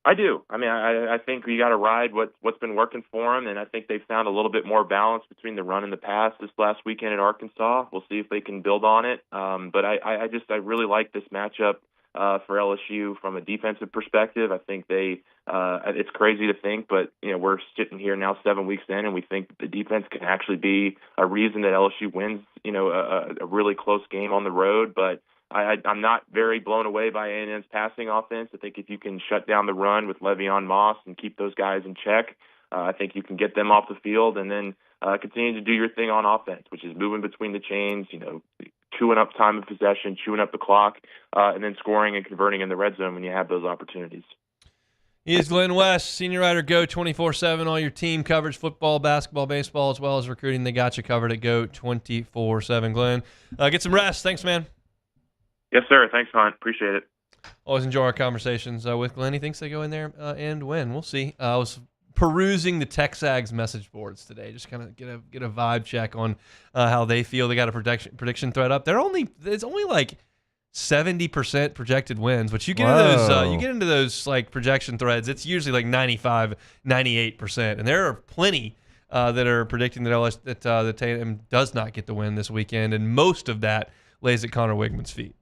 I do. I mean, I think you got to ride what's been working for them, and I think they've found a little bit more balance between the run and the pass this last weekend at Arkansas. We'll see if they can build on it. But I really like this matchup for LSU from a defensive perspective. I think it's crazy to think, but we're sitting here now 7 weeks in, and we think that the defense can actually be a reason that LSU wins, a really close game on the road. But I'm not very blown away by A&M's passing offense. I think if you can shut down the run with Le'Veon Moss and keep those guys in check, I think you can get them off the field and then continue to do your thing on offense, which is moving between the chains, chewing up time of possession, chewing up the clock, and then scoring and converting in the red zone when you have those opportunities. He is Glenn West, senior writer, Go 24/7. All your team coverage, football, basketball, baseball, as well as recruiting. They got you covered at Go 24/7. Glenn, get some rest. Thanks, man. Yes, sir. Thanks, Hunt. Appreciate it. Always enjoy our conversations with Glenn. He thinks they go in there and win. We'll see. I was perusing the TexAgs message boards today, just kind of get a vibe check on how they feel. They got a prediction thread up. It's only like 70% projected wins, but you get into those like projection threads, it's usually like 95, 98%, and there are plenty that are predicting that A&M does not get the win this weekend, and most of that lays at Connor Wigman's feet.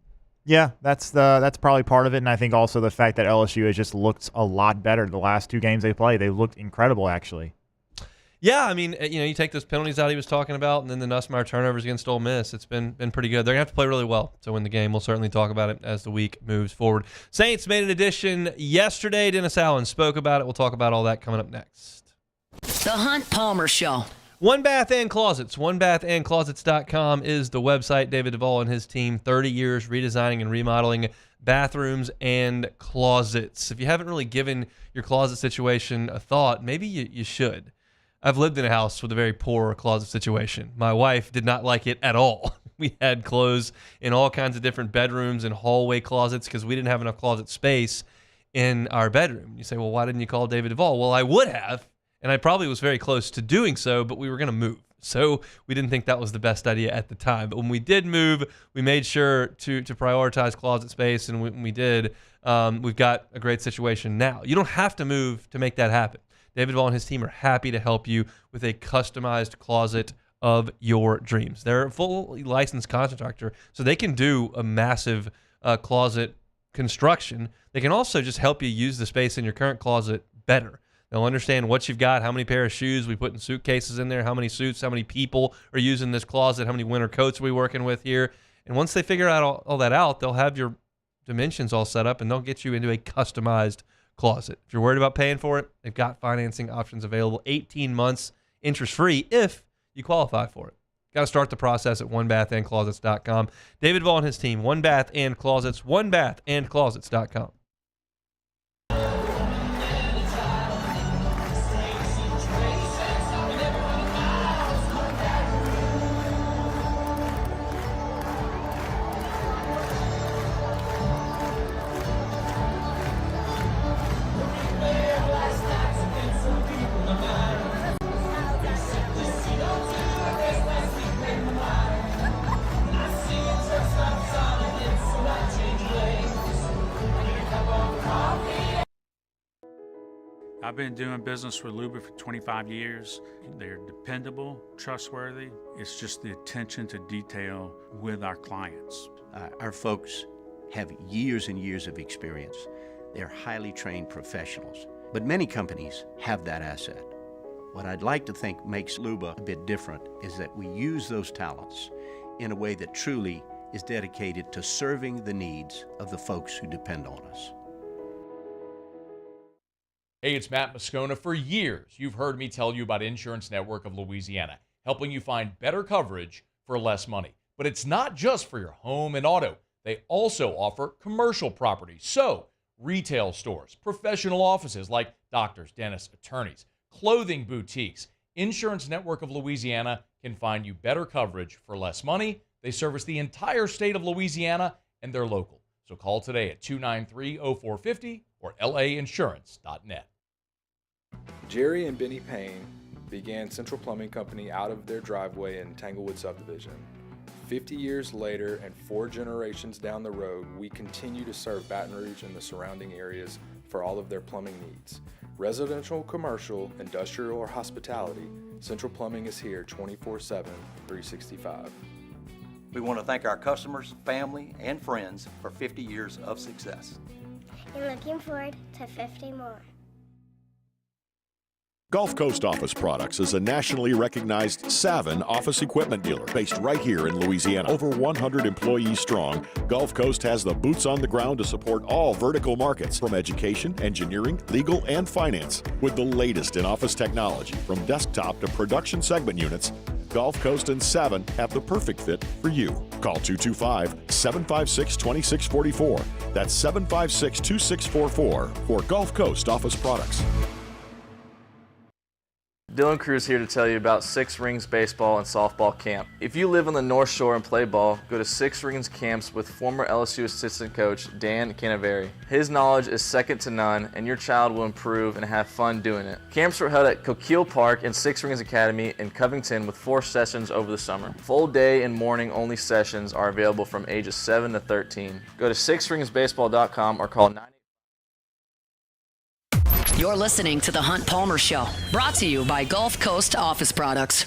Yeah, that's probably part of it, and I think also the fact that LSU has just looked a lot better the last two games they played. They looked incredible, actually. Yeah, I mean, you take those penalties out he was talking about, and then the Nussmeier turnovers against Ole Miss. It's been pretty good. They're going to have to play really well to win the game. We'll certainly talk about it as the week moves forward. Saints made an addition yesterday. Dennis Allen spoke about it. We'll talk about all that coming up next. The Hunt Palmer Show. One Bath and Closets. OneBathAndClosets.com is the website. David Duvall and his team, 30 years redesigning and remodeling bathrooms and closets. If you haven't really given your closet situation a thought, maybe you should. I've lived in a house with a very poor closet situation. My wife did not like it at all. We had clothes in all kinds of different bedrooms and hallway closets because we didn't have enough closet space in our bedroom. You say, well, why didn't you call David Duvall? Well, I would have. And I probably was very close to doing so, but we were going to move. So we didn't think that was the best idea at the time. But when we did move, we made sure to prioritize closet space. And when we did, we've got a great situation now. You don't have to move to make that happen. David Vaughn and his team are happy to help you with a customized closet of your dreams. They're a fully licensed contractor, so they can do a massive closet construction. They can also just help you use the space in your current closet better. They'll understand what you've got, how many pair of shoes we put in suitcases in there, how many suits, how many people are using this closet, how many winter coats are we working with here. And once they figure out all that out, they'll have your dimensions all set up and they'll get you into a customized closet. If you're worried about paying for it, they've got financing options available, 18 months interest-free if you qualify for it. Got to start the process at onebathandclosets.com. David Vaughn and his team, One Bath and Closets, onebathandclosets.com. I've been doing business with Luba for 25 years. They're dependable, trustworthy. It's just the attention to detail with our clients. Our folks have years and years of experience. They're highly trained professionals, but many companies have that asset. What I'd like to think makes Luba a bit different is that we use those talents in a way that truly is dedicated to serving the needs of the folks who depend on us. Hey, it's Matt Moscona. For years, you've heard me tell you about Insurance Network of Louisiana, helping you find better coverage for less money. But it's not just for your home and auto. They also offer commercial property. So, retail stores, professional offices like doctors, dentists, attorneys, clothing boutiques. Insurance Network of Louisiana can find you better coverage for less money. They service the entire state of Louisiana, and they're local. So call today at 293-0450 or lainsurance.net. Jerry and Benny Payne began Central Plumbing Company out of their driveway in Tanglewood subdivision. 50 years later and 4 generations down the road, we continue to serve Baton Rouge and the surrounding areas for all of their plumbing needs. Residential, commercial, industrial, or hospitality, Central Plumbing is here 24/7, 365. We want to thank our customers, family, and friends for 50 years of success. And looking forward to 50 more. Gulf Coast Office Products is a nationally recognized Savin office equipment dealer based right here in Louisiana. Over 100 employees strong, Gulf Coast has the boots on the ground to support all vertical markets, from education, engineering, legal, and finance. With the latest in office technology, from desktop to production segment units, Gulf Coast and Savin have the perfect fit for you. Call 225-756-2644. That's 756-2644 for Gulf Coast Office Products. Dylan Cruz here to tell you about Six Rings Baseball and Softball Camp. If you live on the North Shore and play ball, go to Six Rings Camps with former LSU assistant coach Dan Canaveri. His knowledge is second to none, and your child will improve and have fun doing it. Camps were held at Coquille Park and Six Rings Academy in Covington with 4 sessions over the summer. Full day and morning only sessions are available from ages 7 to 13. Go to sixringsbaseball.com or call 9. You're listening to The Hunt Palmer Show, brought to you by Gulf Coast Office Products.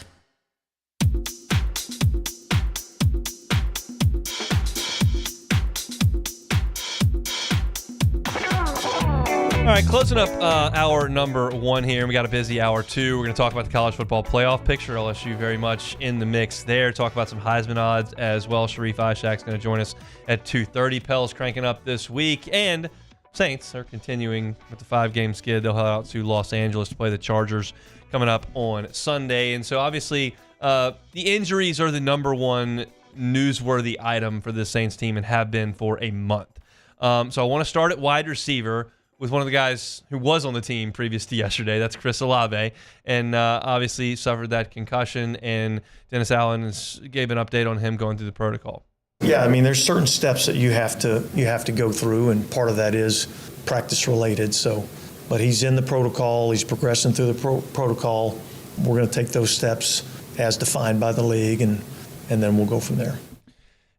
All right, closing up hour number 1 here. We got a busy hour 2. We're going to talk about the college football playoff picture. LSU very much in the mix there. Talk about some Heisman odds as well. Sharie Isheck is going to join us at 2:30. Pels cranking up this week. And Saints are continuing with the 5-game skid. They'll head out to Los Angeles to play the Chargers coming up on Sunday. And so obviously the injuries are the number one newsworthy item for this Saints team and have been for a month. So I want to start at wide receiver with one of the guys who was on the team previous to yesterday. That's Chris Olave, and obviously suffered that concussion, and Dennis Allen gave an update on him going through the protocol. Yeah, I mean, there's certain steps that you have to go through, and part of that is practice related. So, but he's in the protocol. He's progressing through the protocol. We're going to take those steps as defined by the league, and then we'll go from there.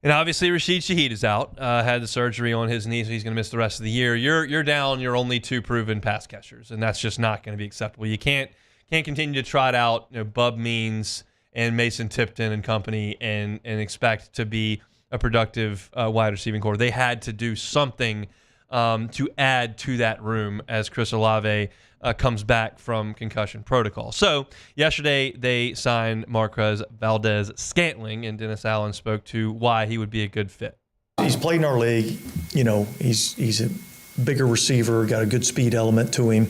And obviously Rashid Shaheed is out, had the surgery on his knee, so he's going to miss the rest of the year. You're down your only 2 proven pass catchers, and that's just not going to be acceptable. You can't continue to trot out Bub Means and Mason Tipton and company and expect to be a productive wide receiving core. They had to do something to add to that room as Chris Olave comes back from concussion protocol. So yesterday they signed Marquez Valdez-Scantling, and Dennis Allen spoke to why he would be a good fit. He's played in our league. He's a bigger receiver, got a good speed element to him.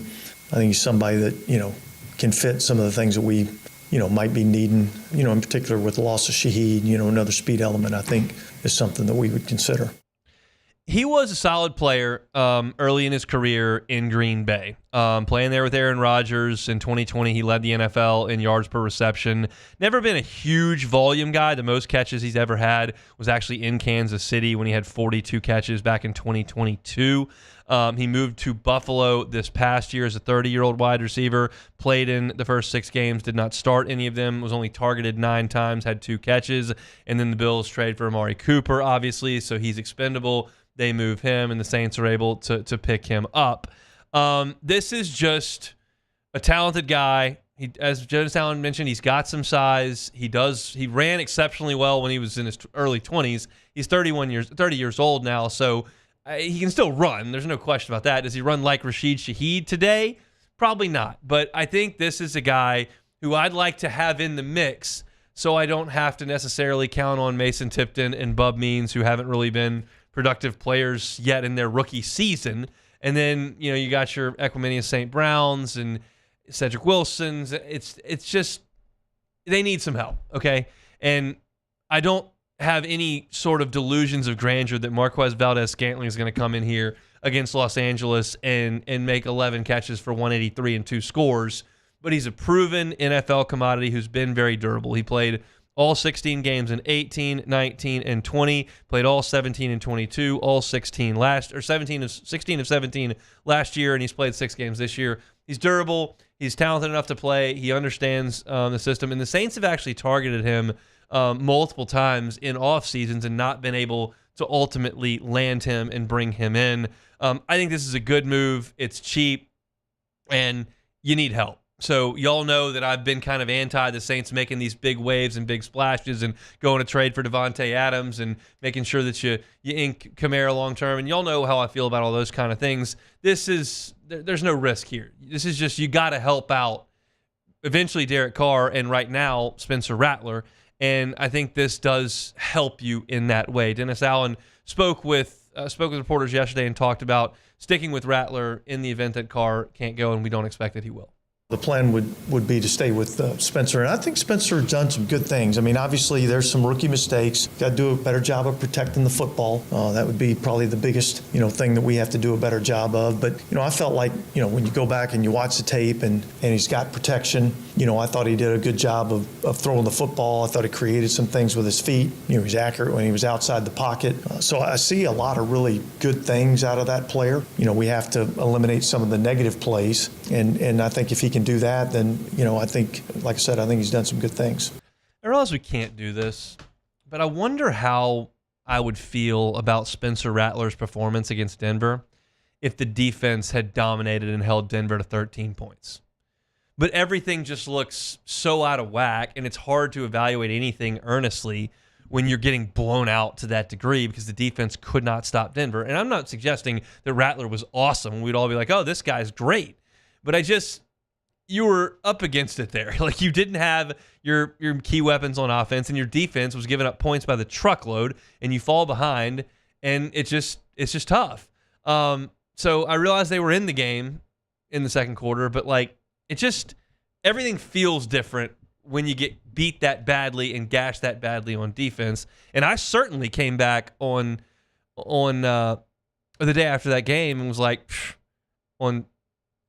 I think he's somebody that, can fit some of the things that we, might be needing, in particular with the loss of Shaheed, another speed element, I think, is something that we would consider. He was a solid player early in his career in Green Bay. Playing there with Aaron Rodgers in 2020, he led the NFL in yards per reception. Never been a huge volume guy. The most catches he's ever had was actually in Kansas City when he had 42 catches back in 2022. He moved to Buffalo this past year as a 30-year-old wide receiver, played in the first 6 games, did not start any of them, was only targeted 9 times, had 2 catches, and then the Bills trade for Amari Cooper, obviously, so he's expendable. They move him, and the Saints are able to pick him up. This is just a talented guy. As Jonas Allen mentioned, he's got some size. He ran exceptionally well when he was in his early 20s. He's 30 years old now, so he can still run. There's no question about that. Does he run like Rashid Shaheed today? Probably not. But I think this is a guy who I'd like to have in the mix so I don't have to necessarily count on Mason Tipton and Bub Means, who haven't really been productive players yet in their rookie season. And then, you got your Equanimeous St. Browns and Cedric Wilsons. It's just, they need some help, okay? And I don't have any sort of delusions of grandeur that Marquez Valdez-Scantling is going to come in here against Los Angeles and make 11 catches for 183 and 2 scores. But he's a proven NFL commodity who's been very durable. He played all 16 games in 18, 19, and 20. Played all 17 and 22, all 16 16 of 17 last year, and he's played 6 games this year. He's durable. He's talented enough to play. He understands the system, and the Saints have actually targeted him multiple times in off seasons and not been able to ultimately land him and bring him in. I think this is a good move. It's cheap, and you need help. So y'all know that I've been kind of anti the Saints making these big waves and big splashes and going to trade for Devontae Adams and making sure that you ink Kamara long term. And y'all know how I feel about all those kind of things. There's no risk here. This is just, you got to help out eventually Derek Carr and right now Spencer Rattler. And I think this does help you in that way. Dennis Allen spoke with reporters yesterday and talked about sticking with Rattler in the event that Carr can't go, and we don't expect that he will. The plan would be to stay with Spencer, and I think Spencer has done some good things. I mean, obviously there's some rookie mistakes. Got to do a better job of protecting the football. That would be probably the biggest thing that we have to do a better job of. But I felt like when you go back and you watch the tape and he's got protection. I thought he did a good job of throwing the football. I thought he created some things with his feet. He was accurate when he was outside the pocket. So I see a lot of really good things out of that player. We have to eliminate some of the negative plays, and I think if he can do that, then I think, like I said, I think he's done some good things. I realize we can't do this, but I wonder how I would feel about Spencer Rattler's performance against Denver if the defense had dominated and held Denver to 13 points. But everything just looks so out of whack, and it's hard to evaluate anything earnestly when you're getting blown out to that degree because the defense could not stop Denver. And I'm not suggesting that Rattler was awesome. We'd all be like, oh, this guy's great. But you were up against it there. Like, you didn't have your key weapons on offense, and your defense was giving up points by the truckload, and you fall behind, and it's just tough. So I realized they were in the game in the second quarter, but everything feels different when you get beat that badly and gashed that badly on defense. And I certainly came back on the day after that game and was like, on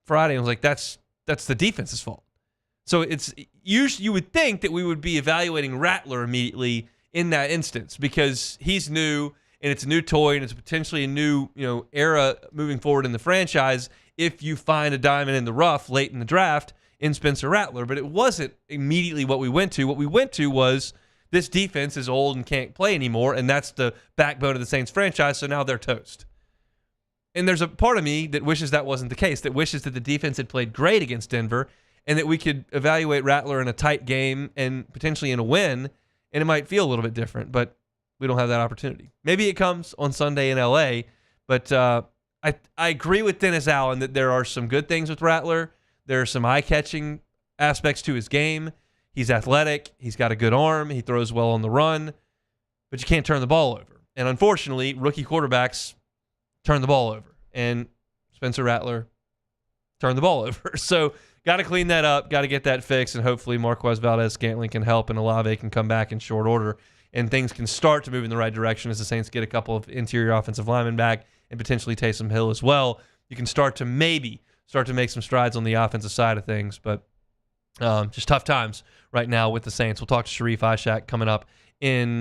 Friday, I was like, that's the defense's fault. So you would think that we would be evaluating Rattler immediately in that instance because he's new and it's a new toy and it's potentially a new era moving forward in the franchise if you find a diamond in the rough late in the draft in Spencer Rattler. But it wasn't immediately what we went to. What we went to was this defense is old and can't play anymore, and that's the backbone of the Saints franchise, so now they're toast. And there's a part of me that wishes that wasn't the case, that wishes that the defense had played great against Denver and that we could evaluate Rattler in a tight game and potentially in a win, and it might feel a little bit different, but we don't have that opportunity. Maybe it comes on Sunday in L.A., but I agree with Dennis Allen that there are some good things with Rattler. There are some eye-catching aspects to his game. He's athletic. He's got a good arm. He throws well on the run, but you can't turn the ball over. And unfortunately, rookie quarterbacks turn the ball over, and Spencer Rattler turned the ball over. So got to clean that up, got to get that fixed, and hopefully Marquez Valdez-Scantling can help and Olave can come back in short order, and things can start to move in the right direction as the Saints get a couple of interior offensive linemen back and potentially Taysom Hill as well. You can start to make some strides on the offensive side of things, but just tough times right now with the Saints. We'll talk to Sharie Isheck coming up in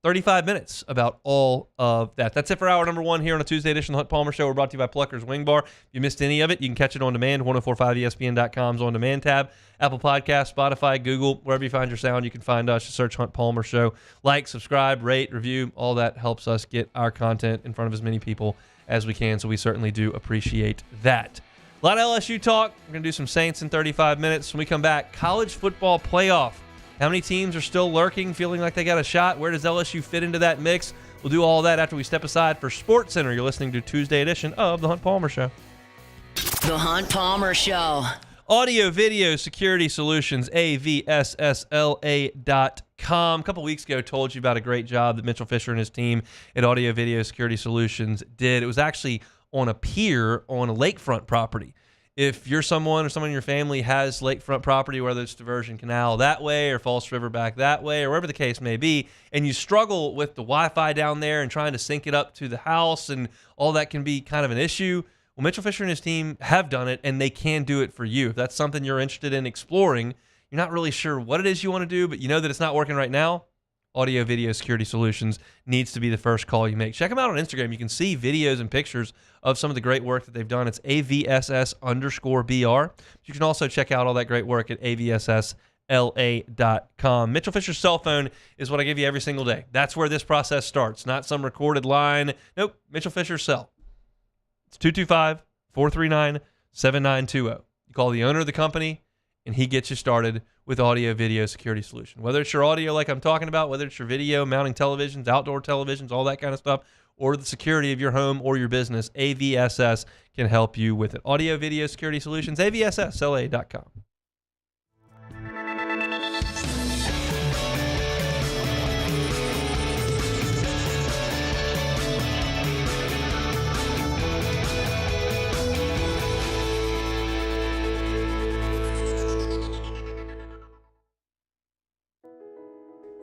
35 minutes about all of that. That's it for hour number 1 here on a Tuesday edition of the Hunt Palmer Show. We're brought to you by Plucker's Wing Bar. If you missed any of it, you can catch it on demand, 1045ESPN.com's on demand tab, Apple Podcasts, Spotify, Google, wherever you find your sound, you can find us. Just search Hunt Palmer Show. Like, subscribe, rate, review, all that helps us get our content in front of as many people as we can, so we certainly do appreciate that. A lot of LSU talk. We're going to do some Saints in 35 minutes. When we come back, college football playoff. How many teams are still lurking, feeling like they got a shot? Where does LSU fit into that mix? We'll do all that after we step aside for Sports Center. You're listening to Tuesday edition of The Hunt Palmer Show. The Hunt Palmer Show. Audio Video Security Solutions, AVSSLA.com. A couple weeks ago, told you about a great job that Mitchell Fisher and his team at Audio Video Security Solutions did. It was actually on a pier on a lakefront property. If you're someone or someone in your family has lakefront property, whether it's Diversion Canal that way or False River back that way or wherever the case may be, and you struggle with the Wi-Fi down there and trying to sync it up to the house and all that can be kind of an issue, well, Mitchell Fisher and his team have done it, and they can do it for you. If that's something you're interested in exploring, you're not really sure what it is you want to do, but you know that it's not working right now, Audio Video Security Solutions needs to be the first call you make. Check them out on Instagram. You can see videos and pictures of some of the great work that they've done. It's AVSS_BR. You can also check out all that great work at AVSSLA.com. Mitchell Fisher's cell phone is what I give you every single day. That's where this process starts, not some recorded line. Nope, Mitchell Fisher's cell. It's 225-439-7920. You call the owner of the company, and he gets you started with Audio Video Security Solution. Whether it's your audio like I'm talking about, whether it's your video, mounting televisions, outdoor televisions, all that kind of stuff, or the security of your home or your business, AVSS can help you with it. Audio Video Security Solutions, AVSSLA.com.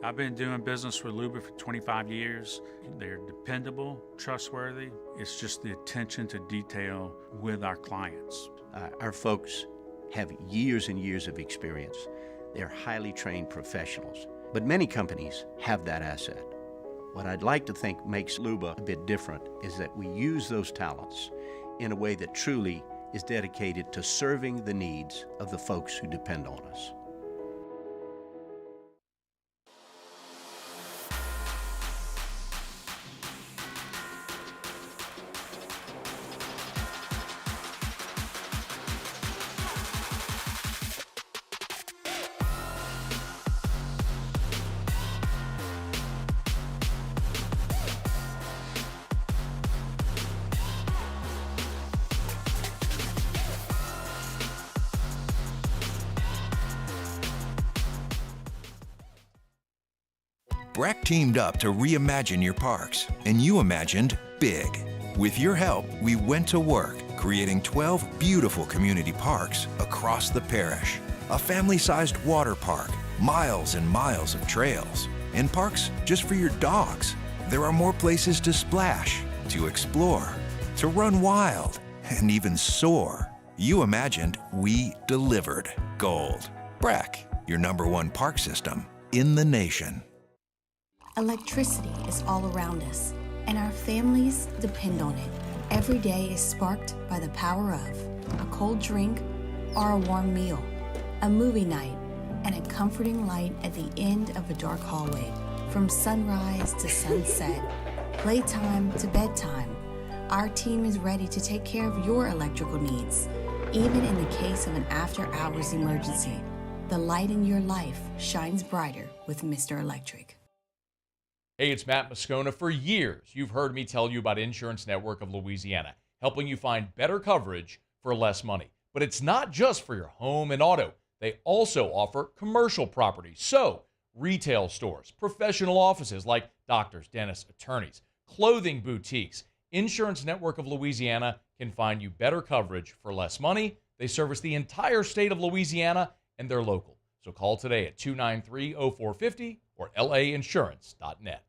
I've been doing business with Luba for 25 years. They're dependable, trustworthy. It's just the attention to detail with our clients. Our folks have years and years of experience. They're highly trained professionals, but many companies have that asset. What I'd like to think makes Luba a bit different is that we use those talents in a way that truly is dedicated to serving the needs of the folks who depend on us. Breck teamed up to reimagine your parks, and you imagined big. With your help, we went to work, creating 12 beautiful community parks across the parish. A family-sized water park, miles and miles of trails, and parks just for your dogs. There are more places to splash, to explore, to run wild, and even soar. You imagined, we delivered. Gold. Breck, your #1 park system in the nation. Electricity is all around us, and our families depend on it. Every day is sparked by the power of a cold drink or a warm meal, a movie night, and a comforting light at the end of a dark hallway. From sunrise to sunset, playtime to bedtime, our team is ready to take care of your electrical needs. Even in the case of an after-hours emergency, the light in your life shines brighter with Mr. Electric. Hey, it's Matt Moscona. For years, you've heard me tell you about Insurance Network of Louisiana, helping you find better coverage for less money. But it's not just for your home and auto. They also offer commercial property. So, retail stores, professional offices like doctors, dentists, attorneys, clothing boutiques. Insurance Network of Louisiana can find you better coverage for less money. They service the entire state of Louisiana, and they're local. So call today at 293-0450 or lainsurance.net.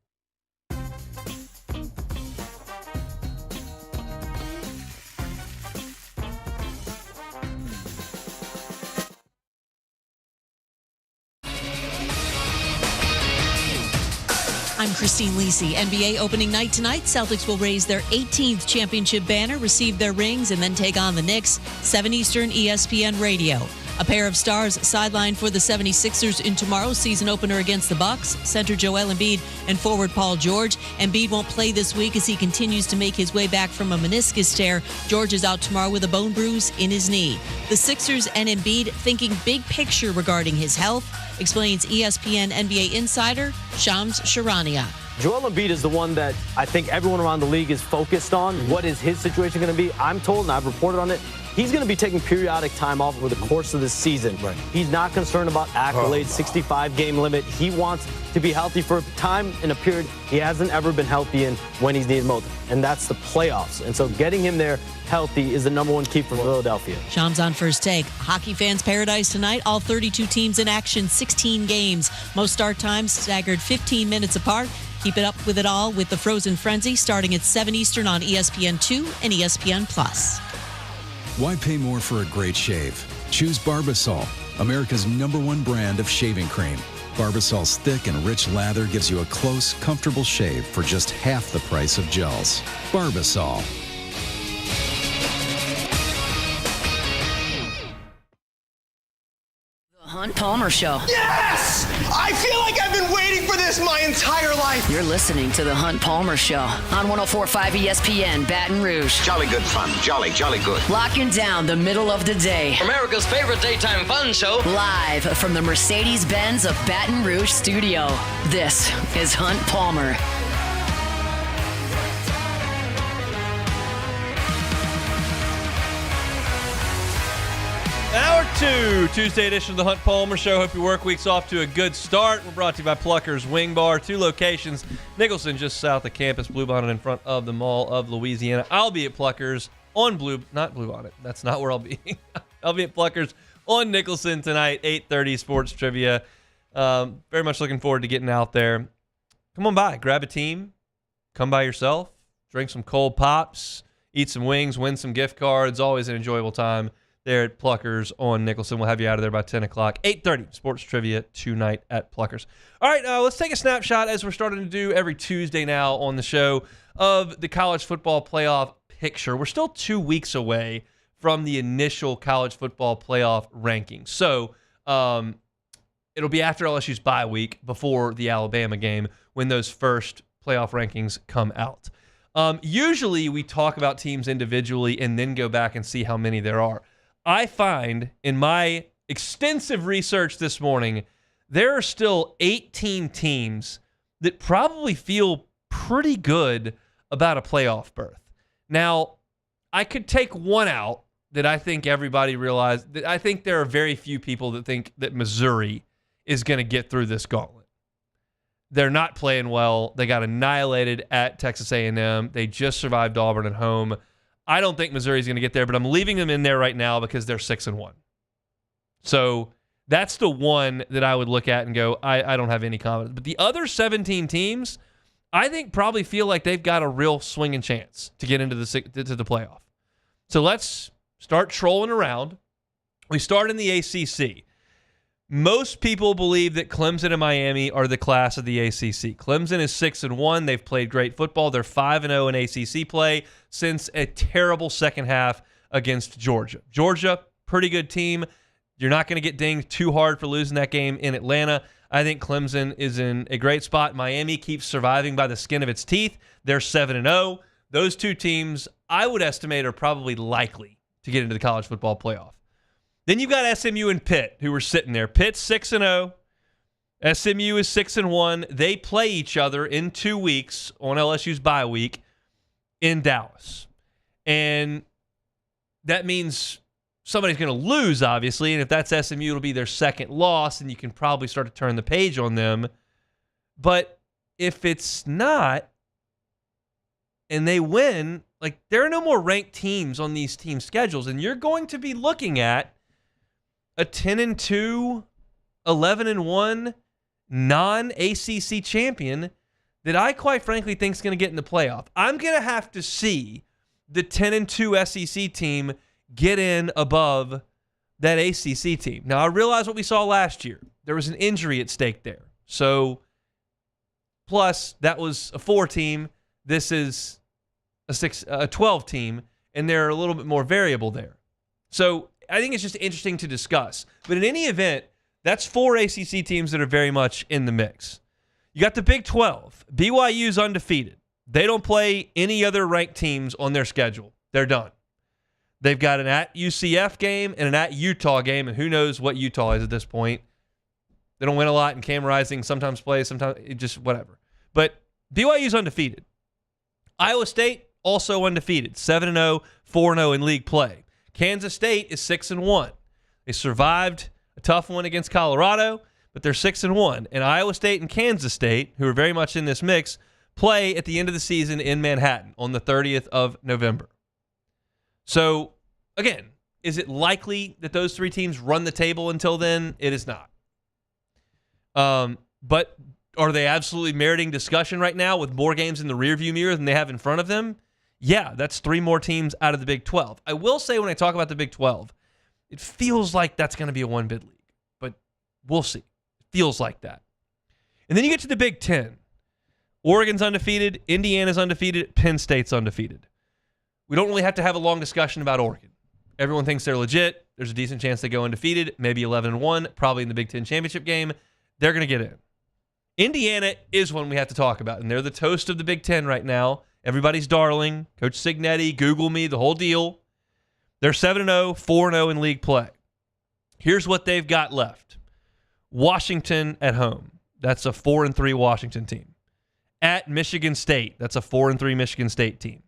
I'm Christine Lisi. NBA opening night tonight. Celtics will raise their 18th championship banner, receive their rings, and then take on the Knicks. 7 Eastern, ESPN Radio. A pair of stars sidelined for the 76ers in tomorrow's season opener against the Bucks. Center Joel Embiid and forward Paul George. Embiid won't play this week as he continues to make his way back from a meniscus tear. George is out tomorrow with a bone bruise in his knee. The Sixers and Embiid thinking big picture regarding his health, explains ESPN NBA insider Shams Charania. Joel Embiid is the one that I think everyone around the league is focused on. What is his situation going to be? I'm told, and I've reported on it, he's going to be taking periodic time off over the course of this season. Right. He's not concerned about accolades, 65-game limit. He wants to be healthy for a time in a period he hasn't ever been healthy in when he's needed most, and that's the playoffs. And so getting him there healthy is the number one key for Philadelphia. Shams on First Take. Hockey fans' paradise tonight. All 32 teams in action, 16 games. Most start times staggered 15 minutes apart. Keep it up with it all with the Frozen Frenzy starting at 7 Eastern on ESPN2 and ESPN+. Why pay more for a great shave? Choose Barbasol, America's #1 brand of shaving cream. Barbasol's thick and rich lather gives you a close, comfortable shave for just half the price of gels. Barbasol. Hunt Palmer Show. Yes! I feel like I've been waiting for this my entire life. You're listening to the Hunt Palmer Show on 104.5 ESPN Baton Rouge. Jolly good fun. Jolly good. Locking down the middle of the day. America's favorite daytime fun show. Live from the Mercedes-Benz of Baton Rouge studio. This is Hunt Palmer. Hour 2, Tuesday edition of the Hunt Palmer Show. Hope your work week's off to a good start. We're brought to you by Plucker's Wing Bar. 2 locations. Nicholson, just south of campus. Bluebonnet in front of the Mall of Louisiana. I'll be at Plucker's on not Bluebonnet. That's not where I'll be. I'll be at Plucker's on Nicholson tonight, 8:30 sports trivia. Very much looking forward to getting out there. Come on by. Grab a team. Come by yourself. Drink some cold pops. Eat some wings. Win some gift cards. Always an enjoyable time there at Pluckers on Nicholson. We'll have you out of there by 10 o'clock. 8:30, sports trivia tonight at Pluckers. All right, let's take a snapshot, as we're starting to do every Tuesday now on the show, of the college football playoff picture. We're still 2 weeks away from the initial college football playoff rankings. So it'll be after LSU's bye week, before the Alabama game, when those first playoff rankings come out. Usually we talk about teams individually and then go back and see how many there are. I find in my extensive research this morning, there are still 18 teams that probably feel pretty good about a playoff berth. Now, I could take one out that I think everybody realized. That I think there are very few people that think that Missouri is going to get through this gauntlet. They're not playing well. They got annihilated at Texas A&M. They just survived Auburn at home. I don't think Missouri's going to get there, but I'm leaving them in there right now because they're 6-1. So that's the one that I would look at and go, I don't have any confidence. But the other 17 teams, I think probably feel like they've got a real swinging chance to get into the playoff. So let's start trolling around. We start in the ACC. Most people believe that Clemson and Miami are the class of the ACC. Clemson is 6-1. They've played great football. They're 5-0 in ACC play since a terrible second half against Georgia. Georgia, pretty good team. You're not going to get dinged too hard for losing that game in Atlanta. I think Clemson is in a great spot. Miami keeps surviving by the skin of its teeth. They're 7-0. Those two teams, I would estimate, are probably likely to get into the college football playoff. Then you've got SMU and Pitt, who are sitting there. Pitt's 6-0. SMU is 6-1. They play each other in 2 weeks on LSU's bye week in Dallas. And that means somebody's going to lose, obviously. And if that's SMU, it'll be their second loss, and you can probably start to turn the page on them. But if it's not, and they win, like, there are no more ranked teams on these team schedules, and you're going to be looking at a 10-2, 11-1 non-ACC champion that I quite frankly think is going to get in the playoff. I'm going to have to see the 10-2 SEC team get in above that ACC team. Now, I realize what we saw last year. There was an injury at stake there. So, plus, that was a 4 team. This is a 12 team, and they're a little bit more variable there. So, I think it's just interesting to discuss. But in any event, that's 4 ACC teams that are very much in the mix. You got the Big 12. BYU's undefeated. They don't play any other ranked teams on their schedule. They're done. They've got an at UCF game and an at Utah game, and who knows what Utah is at this point. They don't win a lot, and Cam Rising sometimes plays, sometimes just whatever. But BYU's undefeated. Iowa State also undefeated, 7-0, 4-0 in league play. Kansas State is 6-1. They survived a tough one against Colorado, but they're 6-1. And Iowa State and Kansas State, who are very much in this mix, play at the end of the season in Manhattan on the 30th of November. So, again, is it likely that those 3 teams run the table until then? It is not. But are they absolutely meriting discussion right now with more games in the rearview mirror than they have in front of them? Yeah, that's 3 more teams out of the Big 12. I will say when I talk about the Big 12, it feels like that's going to be a one-bid league. But we'll see. It feels like that. And then you get to the Big 10. Oregon's undefeated. Indiana's undefeated. Penn State's undefeated. We don't really have to have a long discussion about Oregon. Everyone thinks they're legit. There's a decent chance they go undefeated, maybe 11-1, probably in the Big Ten championship game. They're going to get in. Indiana is one we have to talk about, and they're the toast of the Big Ten right now. Everybody's darling. Coach Cignetti, Google me, the whole deal. They're 7-0, 4-0 in league play. Here's what they've got left. Washington at home. That's a 4-3 Washington team. At Michigan State. That's a 4-3 Michigan State team.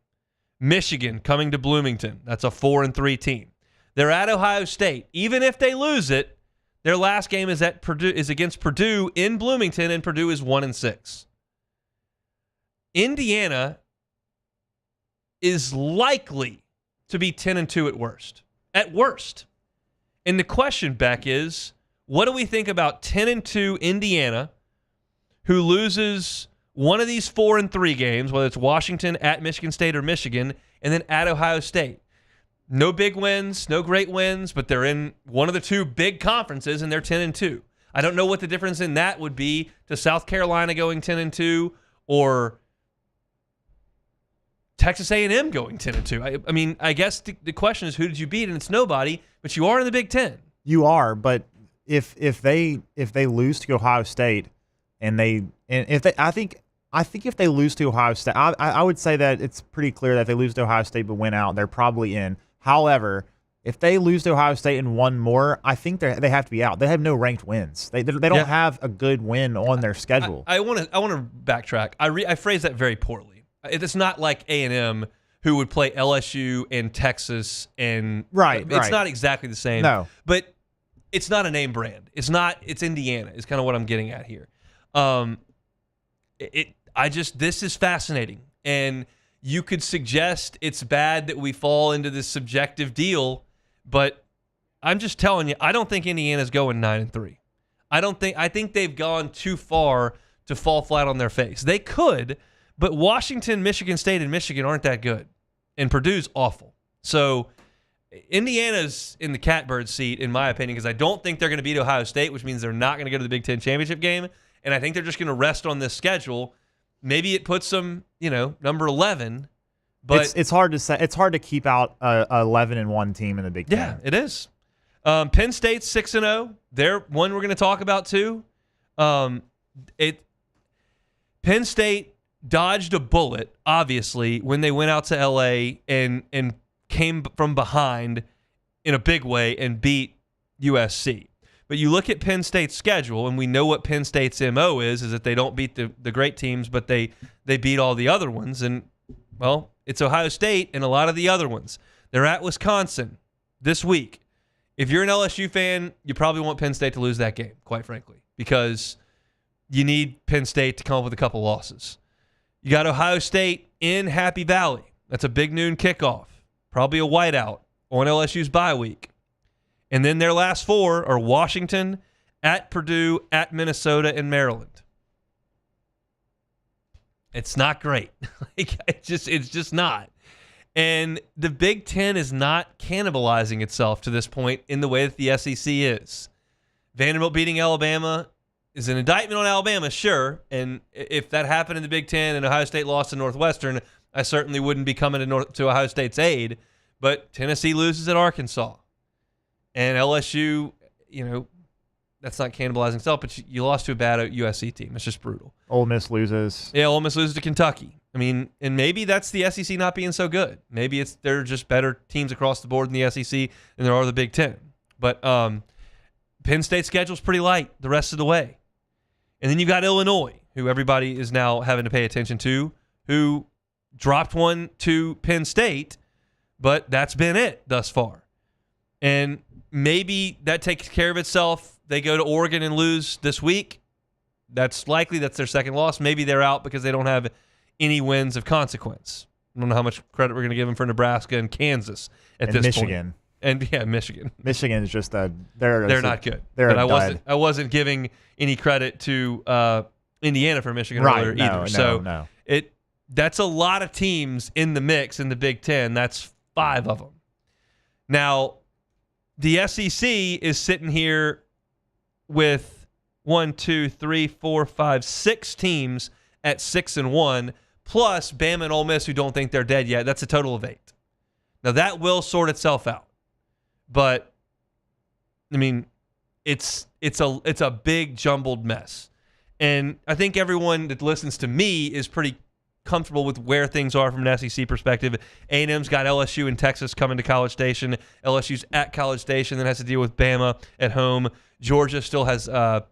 Michigan coming to Bloomington. That's a 4-3 team. They're at Ohio State. Even if they lose it, their last game is against Purdue in Bloomington, and Purdue is 1-6. Indiana is likely to be 10-2 at worst. At worst. And the question, Beck, is what do we think about 10-2 Indiana, who loses one of these 4-3 games, whether it's Washington, at Michigan State, or Michigan, and then at Ohio State? No big wins, no great wins, but they're in one of the 2 big conferences, and they're 10-2. I don't know what the difference in that would be to South Carolina going 10-2 or Texas A&M going 10-2. I mean, I guess the question is, who did you beat? And it's nobody, but you are in the Big Ten. You are, but if they lose to Ohio State, I think if they lose to Ohio State, I would say that it's pretty clear that if they lose to Ohio State but win out, they're probably in. However, if they lose to Ohio State and one more, I think they have to be out. They have no ranked wins. They don't have a good win on their schedule. I want to backtrack. I phrased that very poorly. It's not like A&M who would play LSU and Texas and right. It's not exactly the same. No, but it's not a name brand. It's not. It's Indiana. Is kind of what I'm getting at here. This is fascinating, and you could suggest it's bad that we fall into this subjective deal, but I'm just telling you, I don't think Indiana's going 9-3. I think they've gone too far to fall flat on their face. They could, but Washington, Michigan State, and Michigan aren't that good, and Purdue's awful. So Indiana's in the catbird seat, in my opinion, because I don't think they're going to beat Ohio State, which means they're not going to go to the Big Ten championship game, and I think they're just going to rest on this schedule. Maybe it puts them, number 11, but it's hard to say. It's hard to keep out a 11-1 team in the Big Ten. Yeah, it is. Penn State's 6-0. They're one we're going to talk about too. Penn State dodged a bullet, obviously, when they went out to L.A. and came from behind in a big way and beat USC. But you look at Penn State's schedule, and we know what Penn State's MO is that they don't beat the great teams, but they beat all the other ones. And, well, it's Ohio State and a lot of the other ones. They're at Wisconsin this week. If you're an LSU fan, you probably want Penn State to lose that game, quite frankly, because you need Penn State to come up with a couple losses. You got Ohio State in Happy Valley. That's a big noon kickoff. Probably a whiteout on LSU's bye week. And then their last four are Washington, at Purdue, at Minnesota, and Maryland. It's not great. It's just not. And the Big Ten is not cannibalizing itself to this point in the way that the SEC is. Vanderbilt beating Alabama is an indictment on Alabama, sure. And if that happened in the Big Ten and Ohio State lost to Northwestern, I certainly wouldn't be coming to Ohio State's aid. But Tennessee loses at Arkansas. And LSU, that's not cannibalizing itself, but you lost to a bad USC team. It's just brutal. Ole Miss loses. Yeah, Ole Miss loses to Kentucky. I mean, and maybe that's the SEC not being so good. Maybe they're just better teams across the board in the SEC than there are the Big Ten. But Penn State's schedule's pretty light the rest of the way. And then you got Illinois, who everybody is now having to pay attention to, who dropped one to Penn State, but that's been it thus far. And maybe that takes care of itself. They go to Oregon and lose this week. That's likely. That's their second loss. Maybe they're out because they don't have any wins of consequence. I don't know how much credit we're going to give them for Nebraska and Kansas at this Michigan. point. And Michigan. Michigan is just they're not good. They're but I wasn't giving any credit to Indiana for Michigan earlier either. No. That's a lot of teams in the mix in the Big Ten. That's 5 of them. Now, the SEC is sitting here with 6 teams at 6-1, plus Bama and Ole Miss who don't think they're dead yet. That's a total of 8. Now that will sort itself out, but I mean, it's a big jumbled mess, and I think everyone that listens to me is pretty comfortable with where things are from an SEC perspective. A&M's got LSU and Texas coming to College Station. LSU's at College Station, then has to deal with Bama at home. Georgia still has a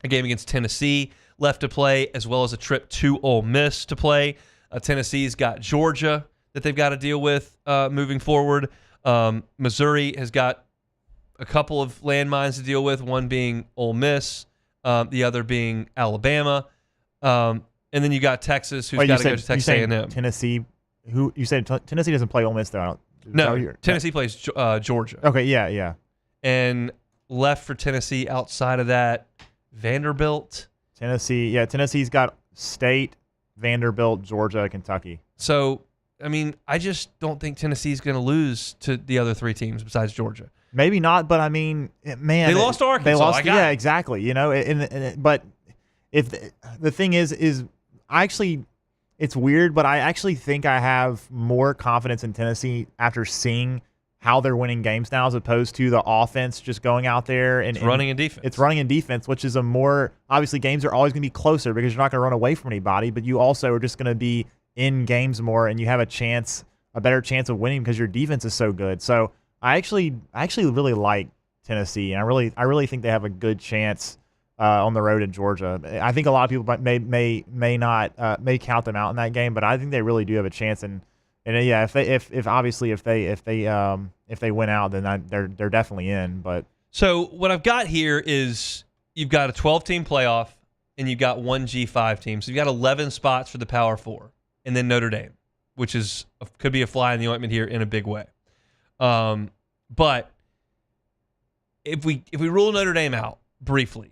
game against Tennessee left to play, as well as a trip to Ole Miss to play. Tennessee's got Georgia that they've got to deal with moving forward. Missouri has got a couple of landmines to deal with, one being Ole Miss, the other being Alabama. And then you got Texas, who's got to go to Texas A&M. Tennessee, who you said Tennessee doesn't play Ole Miss though? No, Tennessee plays Georgia. Okay, yeah. And left for Tennessee outside of that, Vanderbilt. Tennessee's got State, Vanderbilt, Georgia, Kentucky. So, I mean, I just don't think Tennessee's going to lose to the other 3 teams besides Georgia. Maybe not, but I mean, man, they lost to Arkansas. They lost, exactly. But if the thing is it's weird, but I actually think I have more confidence in Tennessee after seeing how they're winning games now, as opposed to the offense just going out there and running in defense. It's running in defense, which is obviously games are always going to be closer because you're not going to run away from anybody, but you also are just going to be in games more, and you have a better chance of winning because your defense is so good. So I actually really like Tennessee, and I really think they have a good chance on the road in Georgia. I think a lot of people may not count them out in that game, but I think they really do have a chance. And yeah, if they win out, then they're definitely in. But so what I've got here is you've got a 12-team playoff and you've got 1 G5 team. So you've got 11 spots for the Power 4, and then Notre Dame, which could be a fly in the ointment here in a big way. But if we rule Notre Dame out briefly,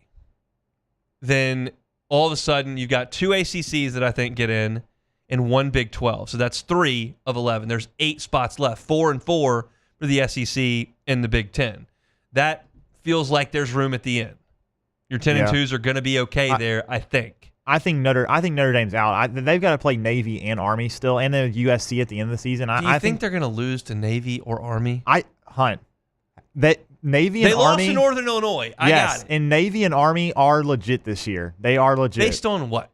then all of a sudden you've got 2 ACCs that I think get in and 1 Big 12. So that's 3 of 11. There's 8 spots left, 4 and 4 for the SEC and the Big 10. That feels like there's room at the end. Your 10 and 2s are going to be okay there, I think. I think Notre Dame's out. They've got to play Navy and Army still, and then USC at the end of the season. Do you think they're going to lose to Navy or Army? That Navy and Army. They lost to Northern Illinois. I got it. And Navy and Army are legit this year. They are legit. Based on what?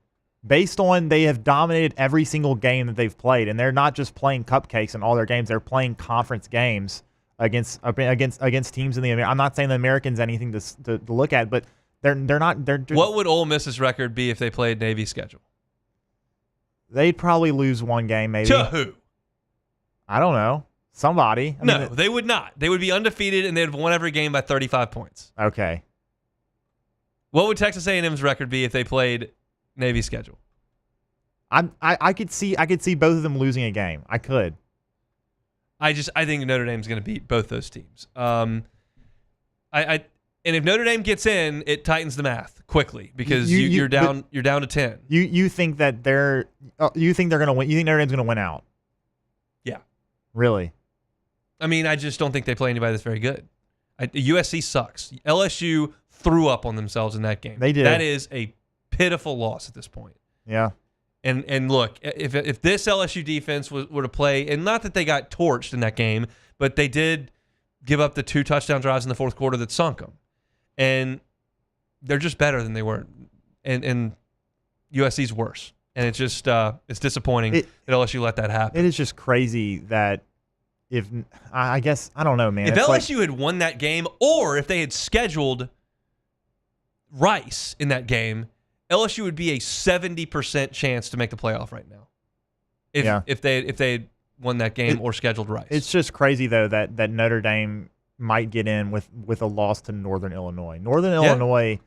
Based on they have dominated every single game that they've played, and they're not just playing cupcakes in all their games. They're playing conference games against teams in the. I'm not saying the Americans anything to look at, but they're not. What would Ole Miss's record be if they played Navy's schedule? They'd probably lose one game, maybe. To who? I don't know. Somebody. No, they would not. They would be undefeated, and they'd have won every game by 35 points. Okay. What would Texas A&M's record be if they played Navy's schedule? I could see both of them losing a game. I could. I think Notre Dame's going to beat both those teams. And if Notre Dame gets in, it tightens the math quickly because you're down to 10. You think that they're going to win? You think Notre Dame's going to win out? Yeah. Really? I mean, I just don't think they play anybody that's very good. USC sucks. LSU threw up on themselves in that game. They did. That is a pitiful loss at this point. Yeah. And look, if this LSU defense were to play, and not that they got torched in that game, but they did give up the 2 touchdown drives in the fourth quarter that sunk them. And they're just better than they were. And USC's worse. And it's just it's disappointing that LSU let that happen. It is just crazy that I guess, I don't know, man. If LSU had won that game, or if they had scheduled Rice in that game, LSU would be a 70% chance to make the playoff right now. If they had won that game or scheduled Rice. It's just crazy though that Notre Dame might get in with a loss to Northern Illinois. Northern Illinois,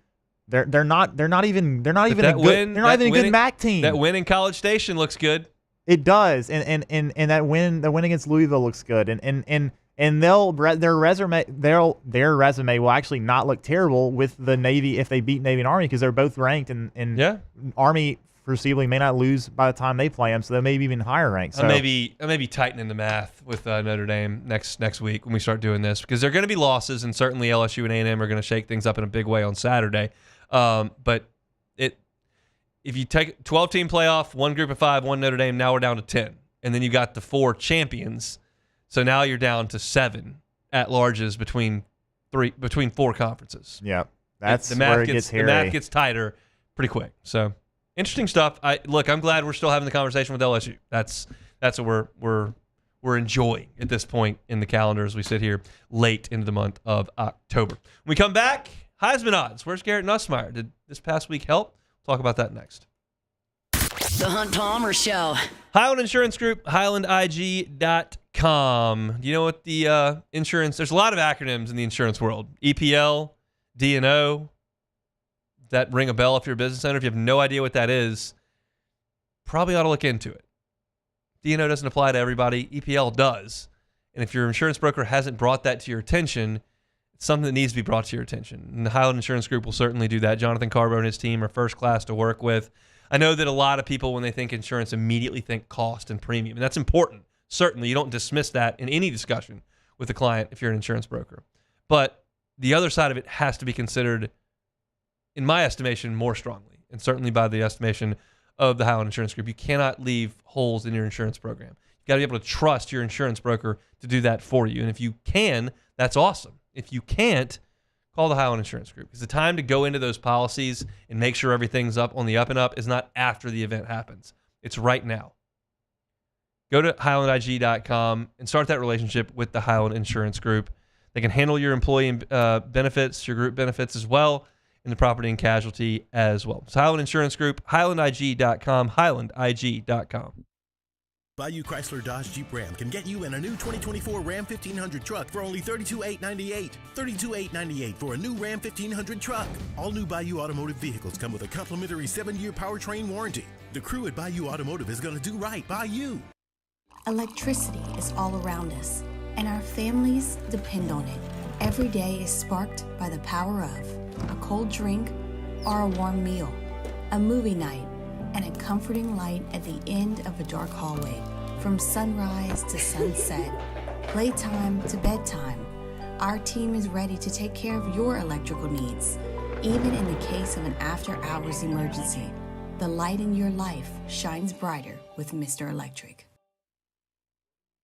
they're not even a good MAC team. That win in College Station looks good. It does, and that win against Louisville looks good, and their resume will actually not look terrible with the Navy if they beat Navy and Army because they're both ranked, and Army foreseeably may not lose by the time they play them, so they may be even higher ranked. So I may be tightening the math with Notre Dame next week when we start doing this because there are going to be losses, and certainly LSU and A&M are going to shake things up in a big way on Saturday. But if you take 12-team playoff, one group of 5, one Notre Dame, now we're down to 10. And then you got the 4 champions. So now you're down to 7 at-larges between 4 confererces. Yeah, that's where it gets hairy. The math gets tighter pretty quick. So interesting stuff. I'm glad we're still having the conversation with LSU. That's what we're enjoying at this point in the calendar as we sit here late into the month of October. When we come back, Heisman odds. Where's Garrett Nussmeier? Did this past week help? Talk about that next. The Hunt Palmer Show. Highland Insurance Group, HighlandIG.com. Do you know what the insurance? There's a lot of acronyms in the insurance world. EPL, D&O. Does that ring a bell if you're a business owner? If you have no idea what that is, probably ought to look into it. D&O doesn't apply to everybody. EPL does. And if your insurance broker hasn't brought that to your attention, it's something that needs to be brought to your attention. And the Highland Insurance Group will certainly do that. Jonathan Carbo and his team are first class to work with. I know that a lot of people, when they think insurance, immediately think cost and premium. And that's important. Certainly, you don't dismiss that in any discussion with a client if you're an insurance broker. But the other side of it has to be considered, in my estimation, more strongly. And certainly by the estimation of the Highland Insurance Group. You cannot leave holes in your insurance program. You've got to be able to trust your insurance broker to do that for you. And if you can, that's awesome. If you can't, call the Highland Insurance Group. Because the time to go into those policies and make sure everything's up on the up and up is not after the event happens. It's right now. Go to HighlandIG.com and start that relationship with the Highland Insurance Group. They can handle your employee benefits, your group benefits as well, and the property and casualty as well. So Highland Insurance Group, HighlandIG.com, HighlandIG.com. Bayou Chrysler Dodge Jeep Ram can get you in a new 2024 Ram 1500 truck for only $32,898. $32,898 for a new Ram 1500 truck. All new Bayou Automotive vehicles come with a complimentary 7-year powertrain warranty. The crew at Bayou Automotive is going to do right by you. Electricity is all around us, and our families depend on it. Every day is sparked by the power of a cold drink or a warm meal, a movie night, and a comforting light at the end of a dark hallway. From sunrise to sunset, playtime to bedtime, our team is ready to take care of your electrical needs. Even in the case of an after-hours emergency, the light in your life shines brighter with Mr. Electric.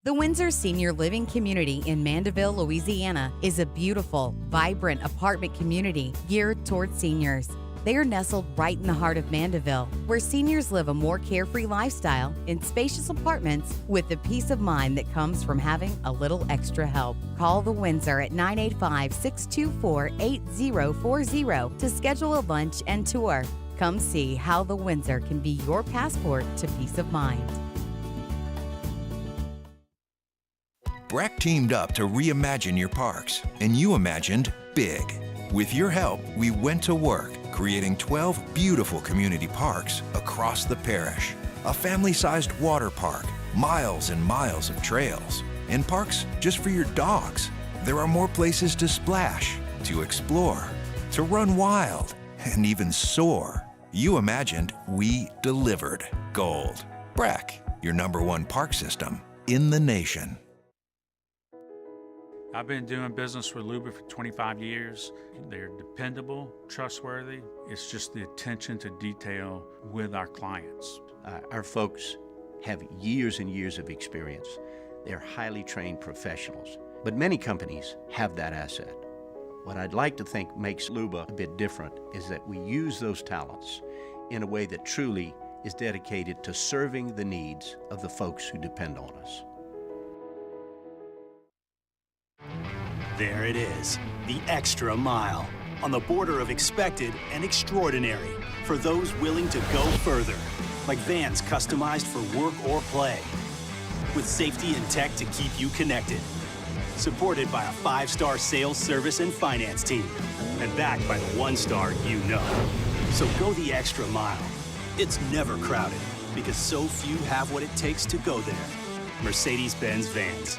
The Windsor Senior Living Community in Mandeville, Louisiana is a beautiful, vibrant apartment community geared toward seniors. They are nestled right in the heart of Mandeville, where seniors live a more carefree lifestyle in spacious apartments with the peace of mind that comes from having a little extra help. Call the Windsor at 985-624-8040 to schedule a lunch and tour. Come see how the Windsor can be your passport to peace of mind. Breck teamed up to reimagine your parks, and you imagined big. With your help, we went to work, creating 12 beautiful community parks across the parish. A family-sized water park, miles and miles of trails, and parks just for your dogs. There are more places to splash, to explore, to run wild, and even soar. You imagined, we delivered. Gold. Breck, your #1 park system in the nation. I've been doing business with Luba for 25 years. They're dependable, trustworthy. It's just the attention to detail with our clients. Our folks have years and years of experience. They're highly trained professionals, but many companies have that asset. What I'd like to think makes Luba a bit different is that we use those talents in a way that truly is dedicated to serving the needs of the folks who depend on us. There it is, the extra mile, on the border of expected and extraordinary for those willing to go further, like vans customized for work or play, with safety and tech to keep you connected, supported by a 5-star sales, service, and finance team, and backed by the 1-star you know. So go the extra mile. It's never crowded, because so few have what it takes to go there. Mercedes-Benz Vans.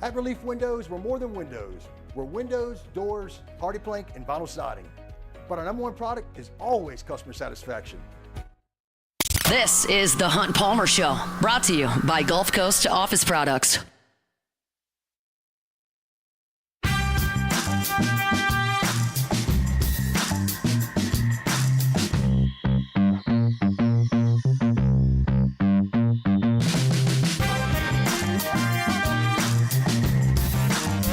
At Relief Windows, we're more than windows. We're windows, doors, hardy plank, and vinyl siding. But our #1 product is always customer satisfaction. This is the Hunt Palmer Show, brought to you by Gulf Coast Office Products.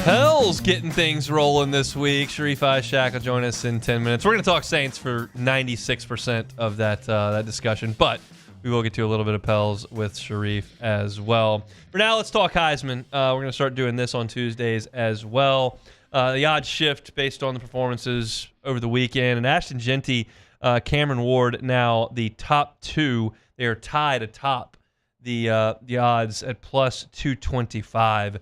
Hell's getting things rolling this week. Sharie Isheck will join us in 10 minutes. We're going to talk Saints for 96% of that discussion, but we will get to a little bit of Pels with Sharie as well. For now, let's talk Heisman. We're going to start doing this on Tuesdays as well. The odds shift based on the performances over the weekend. And Ashton Jeanty, Cameron Ward, now the top two. They are tied atop the odds at plus 225.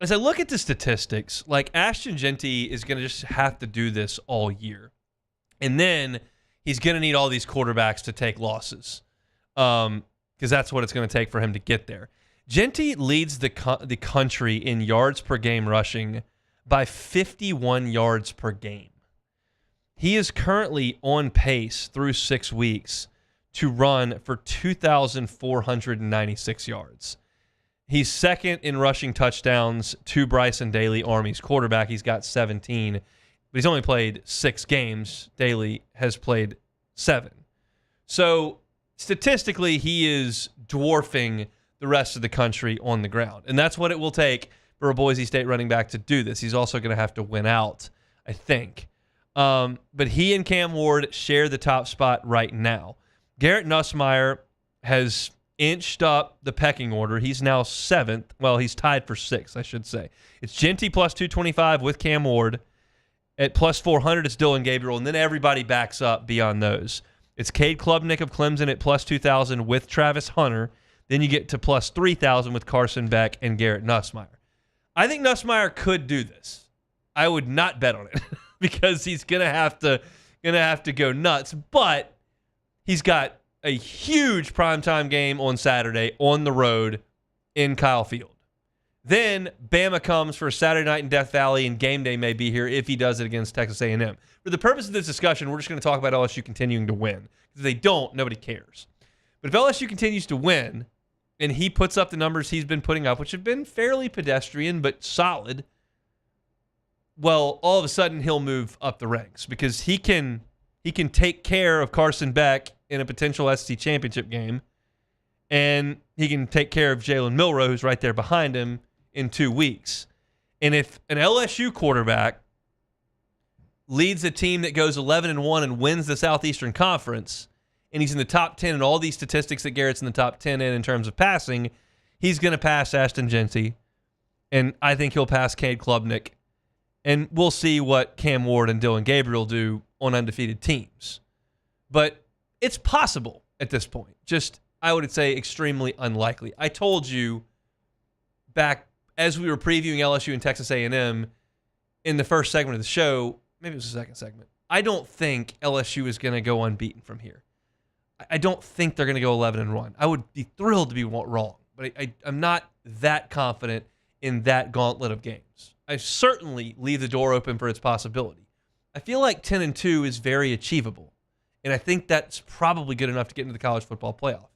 As I look at the statistics, like Ashton Jeanty is going to just have to do this all year. And then he's going to need all these quarterbacks to take losses because that's what it's going to take for him to get there. Jeanty leads the country in yards per game rushing by 51 yards per game. He is currently on pace through 6 weeks to run for 2,496 yards. He's second in rushing touchdowns to Bryson Daly, Army's quarterback. He's got 17, but he's only played 6 games. Daly has played 7. So statistically, he is dwarfing the rest of the country on the ground. And that's what it will take for a Boise State running back to do this. He's also going to have to win out, I think. But he and Cam Ward share the top spot right now. Garrett Nussmeier has inched up the pecking order. He's now 7th. Well, he's tied for 6th, I should say. It's Jeanty plus 225 with Cam Ward. At plus 400, it's Dylan Gabriel, and then everybody backs up beyond those. It's Cade Klubnik of Clemson at plus 2,000 with Travis Hunter. Then you get to plus 3,000 with Carson Beck and Garrett Nussmeier. I think Nussmeier could do this. I would not bet on it because he's gonna have to go nuts. But he's got a huge primetime game on Saturday on the road in Kyle Field. Then Bama comes for Saturday night in Death Valley, and game day may be here if he does it against Texas A&M. For the purpose of this discussion, we're just going to talk about LSU continuing to win. If they don't, nobody cares. But if LSU continues to win, and he puts up the numbers he's been putting up, which have been fairly pedestrian but solid, well, all of a sudden he'll move up the ranks because he can take care of Carson Beck in a potential SEC championship game, and he can take care of Jalen Milroe, who's right there behind him, in 2 weeks. And if an LSU quarterback leads a team that goes 11-1 and wins the Southeastern Conference, and he's in the top 10 in all these statistics that Garrett's in the top 10 in terms of passing, he's going to pass Ashton Genty, and I think he'll pass Cade Klubnik, and we'll see what Cam Ward and Dylan Gabriel do on undefeated teams. But it's possible at this point. Just, I would say, extremely unlikely. I told you back as we were previewing LSU and Texas A&M in the first segment of the show, maybe it was the second segment, I don't think LSU is going to go unbeaten from here. I don't think they're going to go 11-1. I would be thrilled to be wrong, but I'm not that confident in that gauntlet of games. I certainly leave the door open for its possibility. I feel like 10-2 is very achievable, and I think that's probably good enough to get into the college football playoff.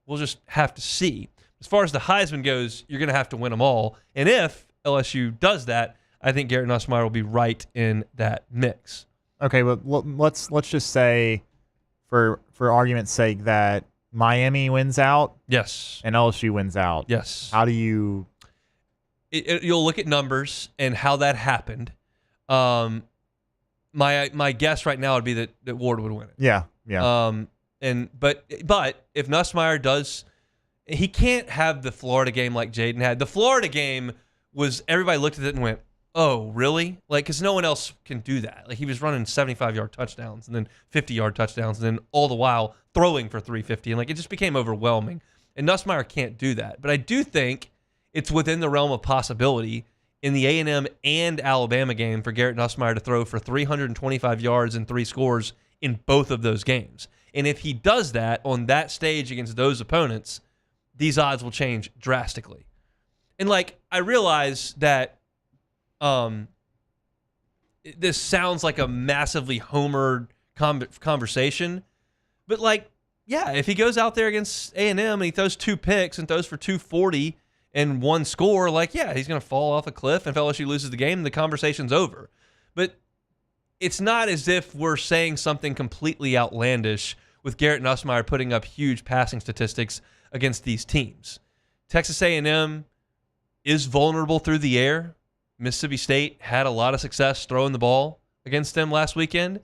We'll just have to see. As far as the Heisman goes, you're going to have to win them all, and if LSU does that, I think Garrett Nussmeier will be right in that mix. Okay, but let's just say, for argument's sake, that Miami wins out. Yes. And LSU wins out. Yes. How do you? You'll look at numbers and how that happened. My guess right now would be that Ward would win it. Yeah. But if Nussmeier does, he can't have the Florida game like Jaden had. The Florida game was, everybody looked at it and went, oh, really? Like, because no one else can do that. Like, he was running 75-yard touchdowns and then 50-yard touchdowns and then all the while throwing for 350. And, like, it just became overwhelming. And Nussmeier can't do that. But I do think it's within the realm of possibility in the A&M and Alabama game for Garrett Nussmeier to throw for 325 yards and 3 scores in both of those games. And if he does that on that stage against those opponents, these odds will change drastically. And, like, I realize that this sounds like a massively homered conversation, but, like, yeah, if he goes out there against A&M and he throws 2 picks and throws for 240 and 1 score, like, yeah, he's going to fall off a cliff. And if LSU loses the game, the conversation's over. But it's not as if we're saying something completely outlandish with Garrett Nussmeier putting up huge passing statistics against these teams. Texas A&M is vulnerable through the air. Mississippi State had a lot of success throwing the ball against them last weekend,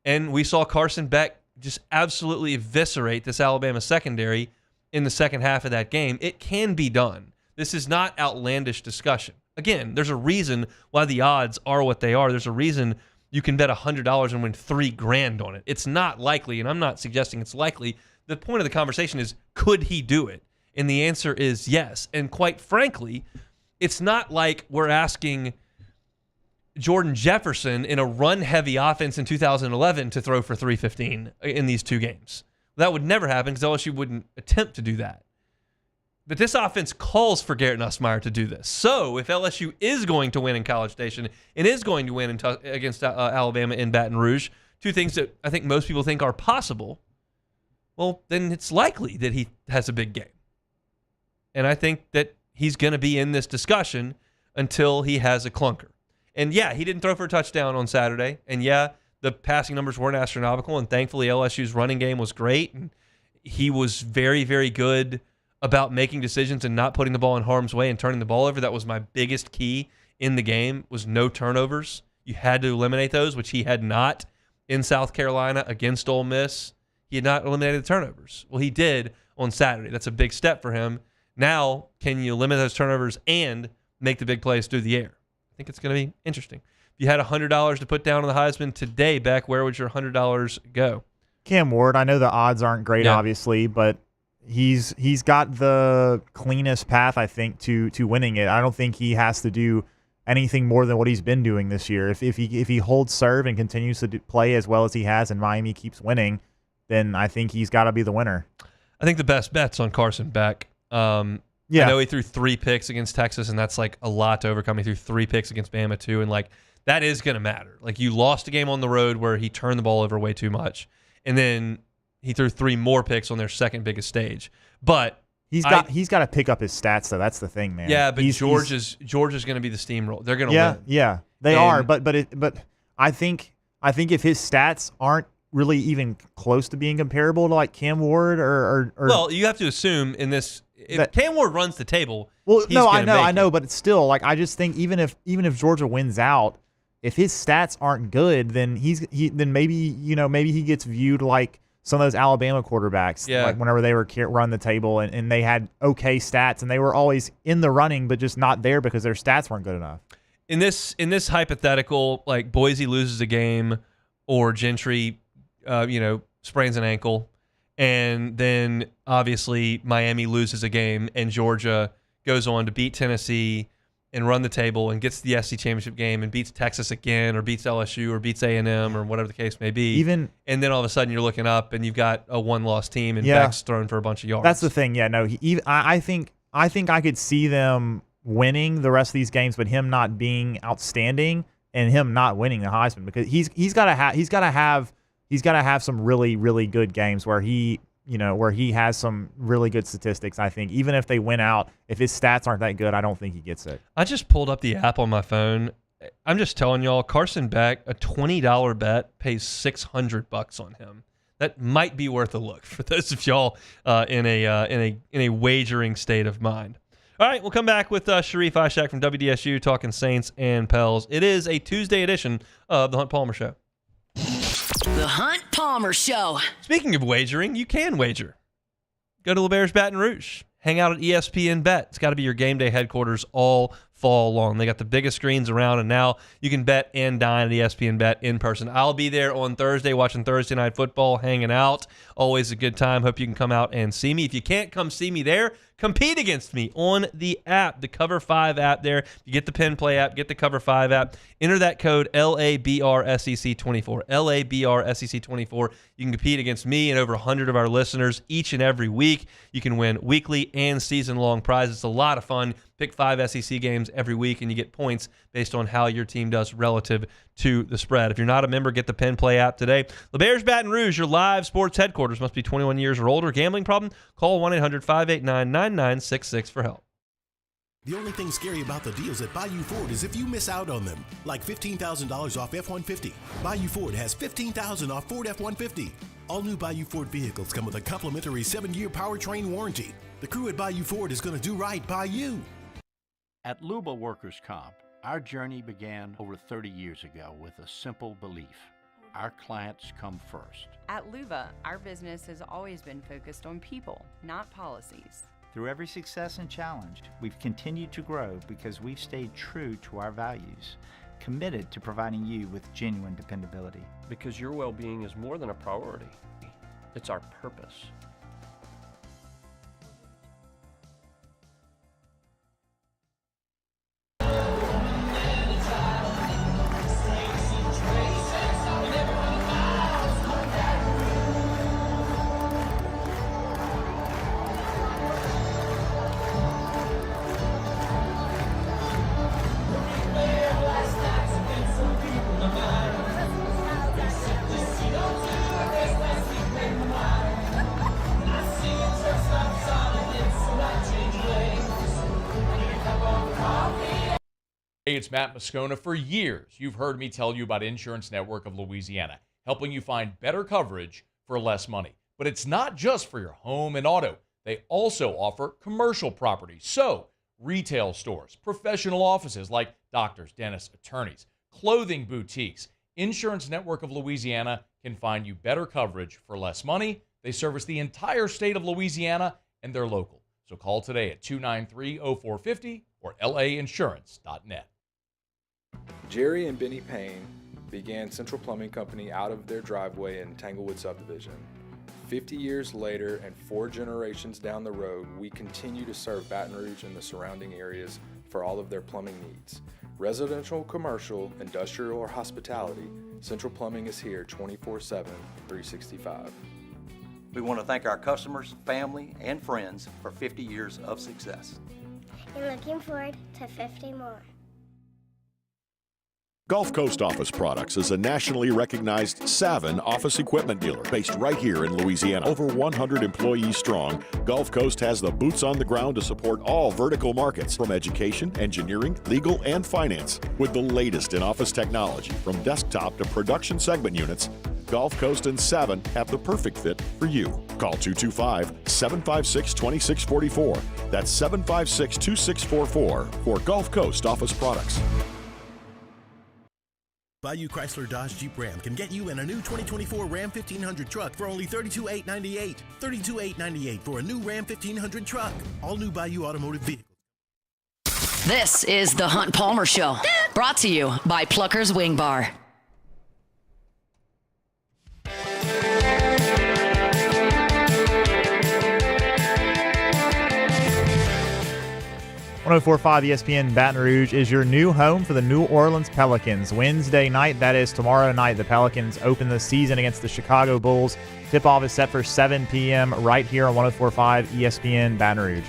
and we saw Carson Beck just absolutely eviscerate this Alabama secondary in the second half of that game. It can be done. This is not outlandish discussion. Again, there's a reason why the odds are what they are. There's a reason you can bet $100 and win $3,000 on it. It's not likely, and I'm not suggesting it's likely. The point of the conversation is, could he do it? And the answer is yes. And quite frankly, it's not like we're asking Jordan Jefferson in a run-heavy offense in 2011 to throw for 315 in these 2 games. That would never happen because LSU wouldn't attempt to do that. But this offense calls for Garrett Nussmeier to do this. So if LSU is going to win in College Station and is going to win against Alabama in Baton Rouge, 2 things that I think most people think are possible, well, then it's likely that he has a big game. And I think that he's going to be in this discussion until he has a clunker. And yeah, he didn't throw for a touchdown on Saturday. And yeah, the passing numbers weren't astronomical. And thankfully, LSU's running game was great. And he was very, very good about making decisions and not putting the ball in harm's way and turning the ball over. That was my biggest key in the game, was no turnovers. You had to eliminate those, which he had not in South Carolina against Ole Miss. He had not eliminated the turnovers. Well, he did on Saturday. That's a big step for him. Now, can you limit those turnovers and make the big plays through the air? I think it's going to be interesting. If you had $100 to put down on the Heisman today, Beck, where would your $100 go? Cam Ward. I know the odds aren't great, obviously, but he's got the cleanest path, I think, to winning it. I don't think he has to do anything more than what he's been doing this year. If he holds serve and continues to play as well as he has, and Miami keeps winning, then I think he's got to be the winner. I think the best bet's on Carson Beck. I know he threw 3 picks against Texas, and that's like a lot to overcome. He threw 3 picks against Bama too, and like that is going to matter. Like, you lost a game on the road where he turned the ball over way too much, and then he threw 3 more picks on their second biggest stage. But he's got to pick up his stats, though. That's the thing, man. Yeah, but Georgia's going to be the steamroller. They're going to win. Yeah, they are. But I think if his stats aren't really even close to being comparable to like Cam Ward or well, you have to assume in this if Cam Ward runs the table. Well, he's no, gonna I make know, it. but it's still like I just think even if Georgia wins out, if his stats aren't good, then then maybe he gets viewed like some of those Alabama quarterbacks, like whenever they were run the table and they had okay stats and they were always in the running but just not there because their stats weren't good enough. In this hypothetical, like Boise loses a game or Gentry, sprains an ankle, and then obviously Miami loses a game and Georgia goes on to beat Tennessee and run the table and gets the SEC championship game and beats Texas again or beats LSU or beats A&M or whatever the case may be. And then all of a sudden you're looking up and you've got a one-loss team and Beck's thrown for a bunch of yards. That's the thing. Yeah, no, I think I could see them winning the rest of these games, but him not being outstanding and him not winning the Heisman because he's got to have some really, really good games where he has some really good statistics. I think even if they win out, if his stats aren't that good, I don't think he gets it. I just pulled up the app on my phone. I'm just telling y'all, Carson Beck, a $20 bet pays $600 on him. That might be worth a look for those of y'all in a wagering state of mind. All right, we'll come back with Sharie Isheck from WDSU talking Saints and Pels. It is a Tuesday edition of the Hunt Palmer Show. The Hunt Palmer Show. Speaking of wagering, you can wager. Go to LeBear's Baton Rouge. Hang out at ESPN Bet. It's got to be your game day headquarters all fall long. They got the biggest screens around, and now you can bet and dine at ESPN Bet in person. I'll be there on Thursday watching Thursday Night Football, hanging out. Always a good time. Hope you can come out and see me. If you can't come see me there, compete against me on the app, the Cover 5 app there. You get the Pen Play app, get the Cover 5 app. Enter that code LABRSEC24. LABRSEC24. You can compete against me and over 100 of our listeners each and every week. You can win weekly and season-long prizes. It's a lot of fun. Pick 5 SEC games every week, and you get points based on how your team does relative to the spread. If you're not a member, get the Pen Play app today. LeBear's Baton Rouge, your live sports headquarters. Must be 21 years or older. Gambling problem? Call 1-800-589-9966 for help. The only thing scary about the deals at Bayou Ford is if you miss out on them, like $15,000 off F-150. Bayou Ford has $15,000 off Ford F-150. All new Bayou Ford vehicles come with a complimentary 7-year powertrain warranty. The crew at Bayou Ford is going to do right by you. At Luba Workers' Comp, our journey began over 30 years ago with a simple belief. Our clients come first. At Luba, our business has always been focused on people, not policies. Through every success and challenge, we've continued to grow because we've stayed true to our values, committed to providing you with genuine dependability. Because your well-being is more than a priority. It's our purpose. Hey, it's Matt Moscona. For years, you've heard me tell you about Insurance Network of Louisiana, helping you find better coverage for less money. But it's not just for your home and auto. They also offer commercial property. So, retail stores, professional offices like doctors, dentists, attorneys, clothing boutiques. Insurance Network of Louisiana can find you better coverage for less money. They service the entire state of Louisiana, and they're local. So call today at 293-0450 or lainsurance.net. Jerry and Benny Payne began Central Plumbing Company out of their driveway in Tanglewood subdivision. 50 years later and 4 generations down the road, we continue to serve Baton Rouge and the surrounding areas for all of their plumbing needs. Residential, commercial, industrial, or hospitality, Central Plumbing is here 24/7, 365. We want to thank our customers, family, and friends for 50 years of success. And looking forward to 50 more. Gulf Coast Office Products is a nationally recognized Savin office equipment dealer based right here in Louisiana. Over 100 employees strong, Gulf Coast has the boots on the ground to support all vertical markets, from education, engineering, legal, and finance. With the latest in office technology, from desktop to production segment units, Gulf Coast and Savin have the perfect fit for you. Call 225-756-2644. That's 756-2644 for Gulf Coast office products. Bayou Chrysler Dodge Jeep Ram can get you in a new 2024 Ram 1500 truck for only $32,898. $32,898 for a new Ram 1500 truck. All new Bayou Automotive vehicles. This is the Hunt Palmer Show, brought to you by Plucker's Wing Bar. .1045 ESPN Baton Rouge is your new home for the New Orleans Pelicans. Wednesday night, that is tomorrow night, the Pelicans open the season against the Chicago Bulls. Tip-off is set for 7 p.m. right here on 104.5 ESPN Baton Rouge.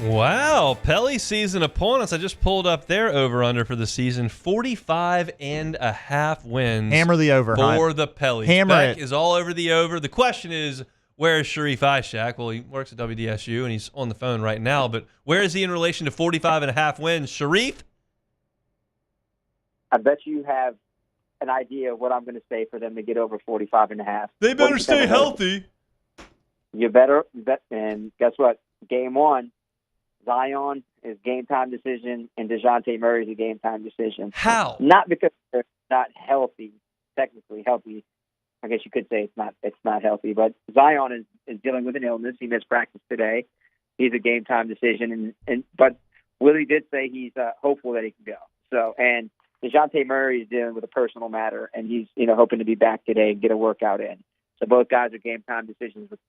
Wow, Pelly season opponents. I just pulled up their over-under for the season. 45.5 wins. Hammer the over, for the Pellies. Hammer Beck it. is all over the over. The question is, where is Sharie Isheck? Well, he works at WDSU, and he's on the phone right now. But where is he in relation to 45.5 wins? Sharif? I bet you have an idea of what I'm going to say for them to get over 45.5. They better stay healthy. You better. And guess what? Game one, Zion is game-time decision, and DeJounte Murray is a game-time decision. How? Not because they're not healthy, technically healthy. I guess you could say it's not healthy, but Zion is dealing with an illness. He missed practice today. He's a game time decision, but Willie did say he's hopeful that he can go. So, and DeJounte Murray is dealing with a personal matter, and he's hoping to be back today and get a workout in. So both guys are game time decisions with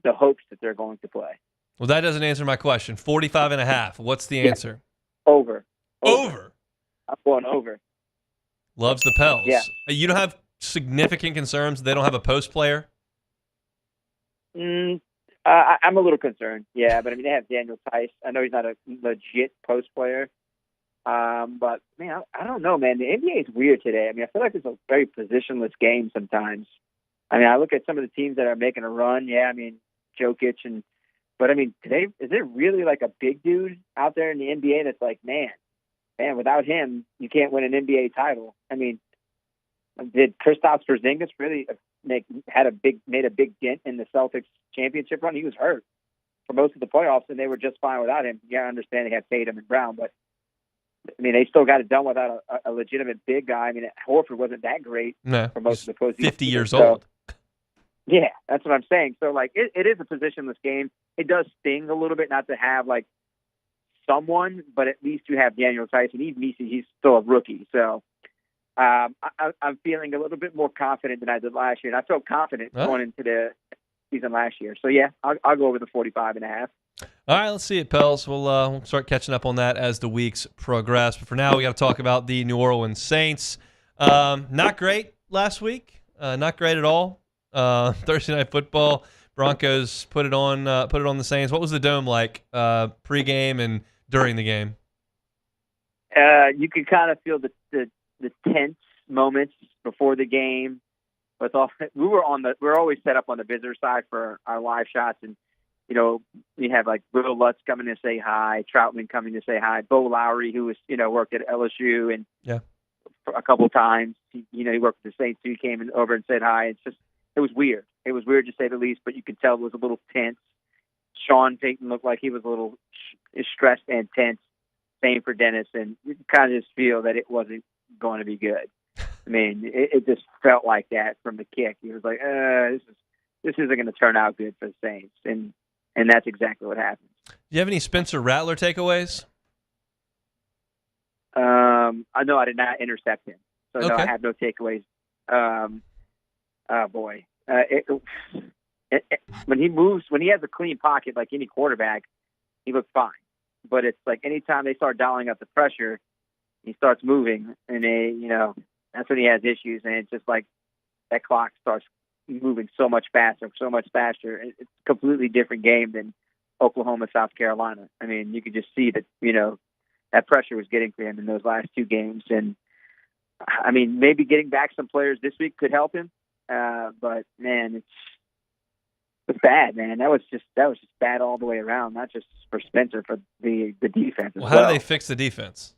the hopes that they're going to play. Well, that doesn't answer my question. 45.5. What's the answer? Over. I'm going over. Loves the Pels. Yeah. You don't have significant concerns they don't have a post player? I'm a little concerned, yeah, but I mean they have Daniel Tice. I know he's not a legit post player, but man, I don't know, man. The NBA is weird today. I mean, I feel like it's a very positionless game sometimes. I mean, I look at some of the teams that are making a run. Yeah, I mean Jokic, but I mean today, is there really like a big dude out there in the NBA that's like, man, without him, you can't win an NBA title? I mean. Did Kristaps Porzingis really made a big dent in the Celtics championship run? He was hurt for most of the playoffs, and they were just fine without him. Yeah, I understand they have Tatum and Brown, but I mean they still got it done without a legitimate big guy. I mean Horford wasn't that great for most of the postseason. 50 years old. Yeah, that's what I'm saying. So like it is a positionless game. It does sting a little bit not to have like someone, but at least you have Daniel Tice, and even Messi, he's still a rookie, so. I'm feeling a little bit more confident than I did last year, and I felt confident going into the season last year. So, yeah, I'll go over the 45.5. All right, let's see it, Pels. We'll start catching up on that as the weeks progress. But for now, we got to talk about the New Orleans Saints. Not great last week. Not great at all. Thursday Night Football, Broncos put it on the Saints. What was the Dome like pregame and during the game? You could kind of feel the tense moments before the game. With all, we're always set up on the visitor side for our live shots, and we have like Will Lutz coming to say hi, Troutman coming to say hi, Bo Lowry, who was worked at LSU and a couple of times. He worked with the Saints, so he came over and said hi. It was weird. It was weird to say the least, but you could tell it was a little tense. Sean Payton looked like he was a little stressed and tense. Same for Dennis, and you kind of just feel that it wasn't going to be good. I mean, it just felt like that from the kick. He was like, this isn't going to turn out good for the Saints, and that's exactly what happened. Do you have any Spencer Rattler takeaways? I know I did not intercept him, so no, I have no takeaways. Oh boy, when he moves, when he has a clean pocket like any quarterback, he looks fine. But it's like anytime they start dialing up the pressure, he starts moving, and that's when he has issues. And it's just like that clock starts moving so much faster. It's a completely different game than Oklahoma, South Carolina. I mean, you could just see that, that pressure was getting to him in those last two games. And I mean, maybe getting back some players this week could help him. But man, it's bad, man. That was just bad all the way around, not just for Spencer, for the defense as well. How do they fix the defense?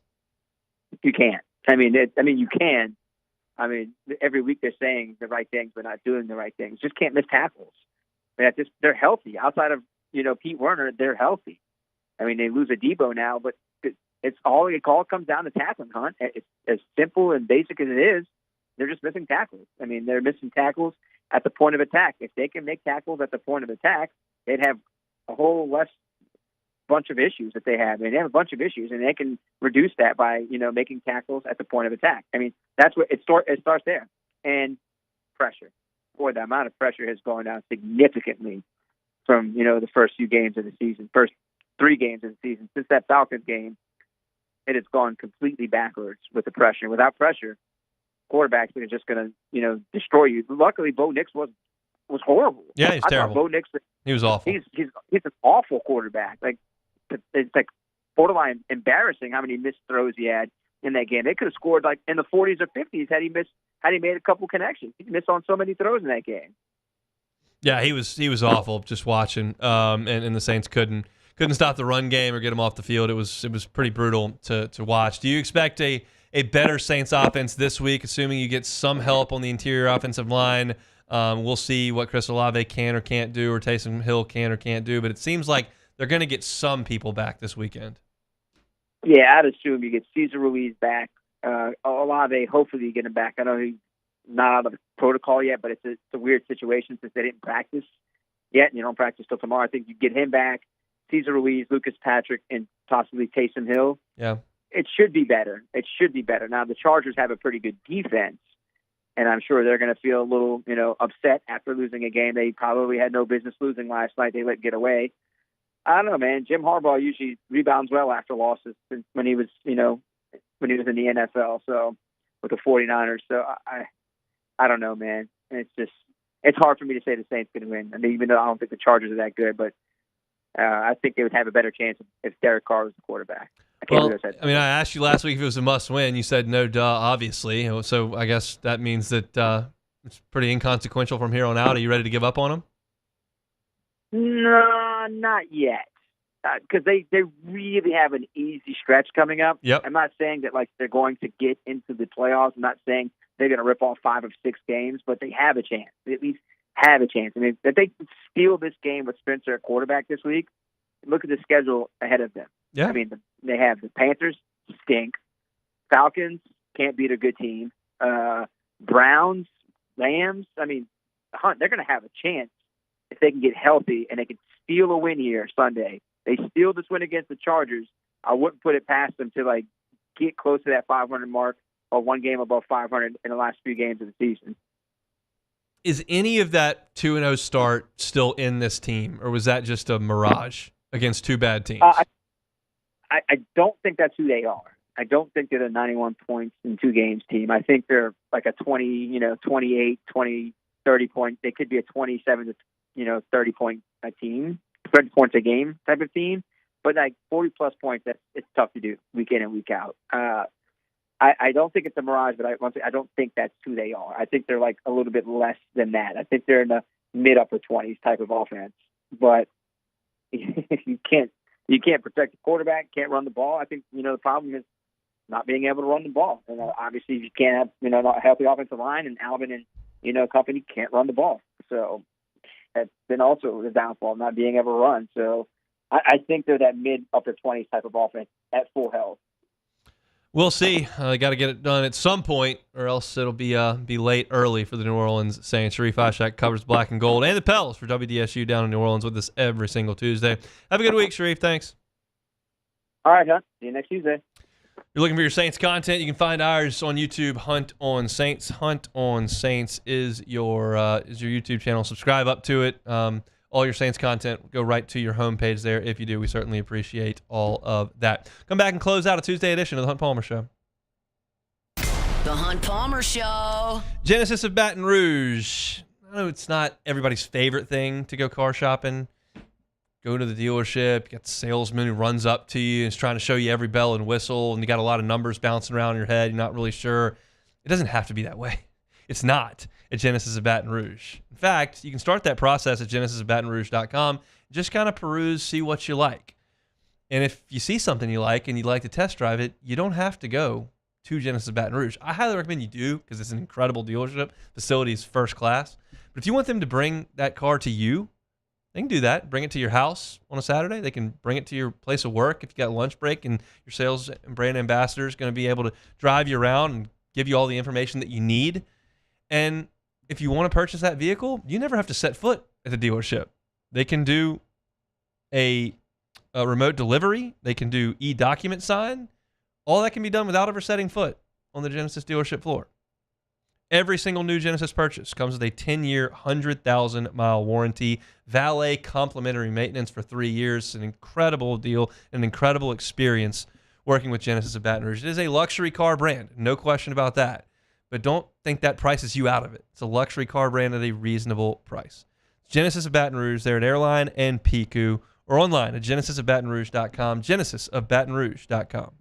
You can't. I mean, you can, I mean, every week they're saying the right things, but not doing the right things. Just can't miss tackles. I mean, they're healthy. Outside of, Pete Werner, they're healthy. I mean, they lose a Debo now, but it all comes down to tackling, Hunt. It's as simple and basic as it is. They're just missing tackles. I mean, they're missing tackles at the point of attack. If they can make tackles at the point of attack, they'd have a whole less bunch of issues that they have. I mean, they have a bunch of issues, and they can reduce that by, making tackles at the point of attack. I mean, that's what it starts there. And pressure. Boy, the amount of pressure has gone down significantly from, the first few games of the season, first 3 games of the season. Since that Falcons game, it has gone completely backwards with the pressure. Without pressure, quarterbacks are just going to, destroy you. Luckily, Bo Nix was horrible. Yeah, he's terrible. Bo Nix, he was awful. He's an awful quarterback. Like, it's like borderline embarrassing how many missed throws he had in that game. They could have scored like in the 40s or 50s had he made a couple connections. He missed on so many throws in that game. Yeah, he was awful just watching. And the Saints couldn't stop the run game or get him off the field. It was pretty brutal to watch. Do you expect a better Saints offense this week, assuming you get some help on the interior offensive line? We'll see what Chris Olave can or can't do, or Taysom Hill can or can't do, but it seems like they're going to get some people back this weekend. Yeah, I'd assume you get Cesar Ruiz back. Olave, hopefully you get him back. I know he's not out of the protocol yet, but it's a weird situation since they didn't practice yet, and you don't practice till tomorrow. I think you get him back, Cesar Ruiz, Lucas Patrick, and possibly Taysom Hill. Yeah. It should be better. Now, the Chargers have a pretty good defense, and I'm sure they're going to feel a little, upset after losing a game they probably had no business losing last night. They let get away. I don't know, man. Jim Harbaugh usually rebounds well after losses when he was in the NFL. So with the 49ers. So I don't know, man. It's hard for me to say the Saints going to win. I mean, even though I don't think the Chargers are that good, but I think they would have a better chance if Derek Carr was the quarterback. I asked you last week if it was a must-win. You said no, duh, obviously. So I guess that means that it's pretty inconsequential from here on out. Are you ready to give up on them? No, not yet. Because they really have an easy stretch coming up. Yep. I'm not saying that they're going to get into the playoffs. I'm not saying they're going to rip off 5 of 6 games, but they have a chance. They at least have a chance. I mean, if they steal this game with Spencer at quarterback this week, look at the schedule ahead of them. Yeah. I mean, they have the Panthers, stink. Falcons, can't beat a good team. Browns, Rams. I mean, Hunt, they're going to have a chance if they can get healthy and they can steal a win here Sunday. They steal this win against the Chargers. I wouldn't put it past them to get close to that 500 mark or one game above 500 in the last few games of the season. Is any of that 2-0 start still in this team, or was that just a mirage against 2 bad teams? I don't think that's who they are. I don't think they're a 91 points in 2 games team. I think they're like a 20, 28, 20, 30 point. They could be a 27 to 30 point team, 30 points a game type of team. But 40 plus points, it's tough to do week in and week out. I don't think it's a mirage, but I don't think that's who they are. I think they're a little bit less than that. I think they're in the mid-upper 20s type of offense. But you can't protect the quarterback, can't run the ball. I think, the problem is not being able to run the ball. And obviously you can't have, not a healthy offensive line, and Alvin and, company can't run the ball. So that's been also the downfall, not being able to run. So I think they're that mid-upper 20s type of offense at full health. We'll see. They got to get it done at some point, or else it'll be late early for the New Orleans Saints. Sharie Isheck covers black and gold and the Pels for WDSU down in New Orleans with us every single Tuesday. Have a good week, Sharie. Thanks. All right, Hunt. See you next Tuesday. You're looking for your Saints content, you can find ours on YouTube. Hunt on Saints. Hunt on Saints is your YouTube channel. Subscribe up to it. All your Saints content go right to your homepage there. If you do, we certainly appreciate all of that. Come back and close out a Tuesday edition of the Hunt Palmer Show. The Hunt Palmer Show. Genesis of Baton Rouge. I know it's not everybody's favorite thing to go car shopping. Go to the dealership, you got the salesman who runs up to you and is trying to show you every bell and whistle, and you got a lot of numbers bouncing around in your head. You're not really sure. It doesn't have to be that way. It's not at Genesis of Baton Rouge. In fact, you can start that process at genesisofbatonrouge.com. Just kind of peruse, see what you like. And if you see something you like and you'd like to test drive it, you don't have to go to Genesis Baton Rouge. I highly recommend you do because it's an incredible dealership. Facility is first class. But if you want them to bring that car to you, they can do that. Bring it to your house on a Saturday. They can bring it to your place of work if you got a lunch break, and your sales and brand ambassador is going to be able to drive you around and give you all the information that you need. And if you want to purchase that vehicle, you never have to set foot at the dealership. They can do a remote delivery. They can do e-document sign. All that can be done without ever setting foot on the Genesis dealership floor. Every single new Genesis purchase comes with a 10-year, 100,000-mile warranty, valet complimentary maintenance for 3 years. It's an incredible deal, an incredible experience working with Genesis of Baton Rouge. It is a luxury car brand, no question about that. But don't think that prices you out of it. It's a luxury car brand at a reasonable price. Genesis of Baton Rouge, they're at Airline and Pico, or online at genesisofbatonrouge.com, genesisofbatonrouge.com.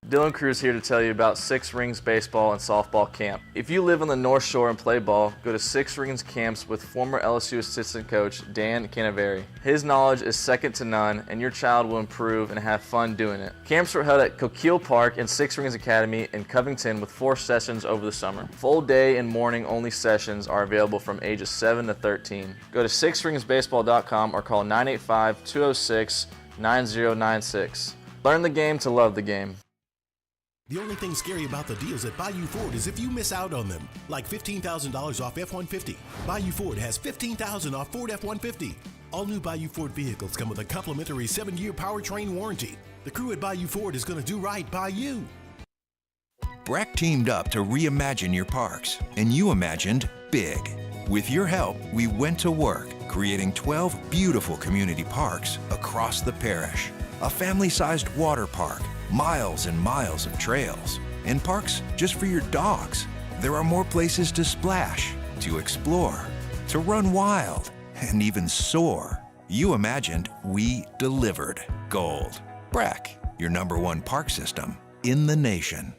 Dylan Cruz here to tell you about Six Rings Baseball and Softball Camp. If you live on the North Shore and play ball, go to Six Rings Camps with former LSU assistant coach Dan Canaveri. His knowledge is second to none, and your child will improve and have fun doing it. Camps were held at Coquille Park and Six Rings Academy in Covington with 4 sessions over the summer. Full day and morning only sessions are available from ages 7 to 13. Go to sixringsbaseball.com or call 985-206-9096. Learn the game to love the game. The only thing scary about the deals at Bayou Ford is if you miss out on them, like $15,000 off F-150. Bayou Ford has $15,000 off Ford F-150. All new Bayou Ford vehicles come with a complimentary 7-year powertrain warranty. The crew at Bayou Ford is going to do right by you. Breck teamed up to reimagine your parks, and you imagined big. With your help, we went to work, creating 12 beautiful community parks across the parish. A family-sized water park, miles and miles of trails, and parks just for your dogs. There are more places to splash, to explore, to run wild, and even soar. You imagined, we delivered. Gold. Breck, your #1 park system in the nation.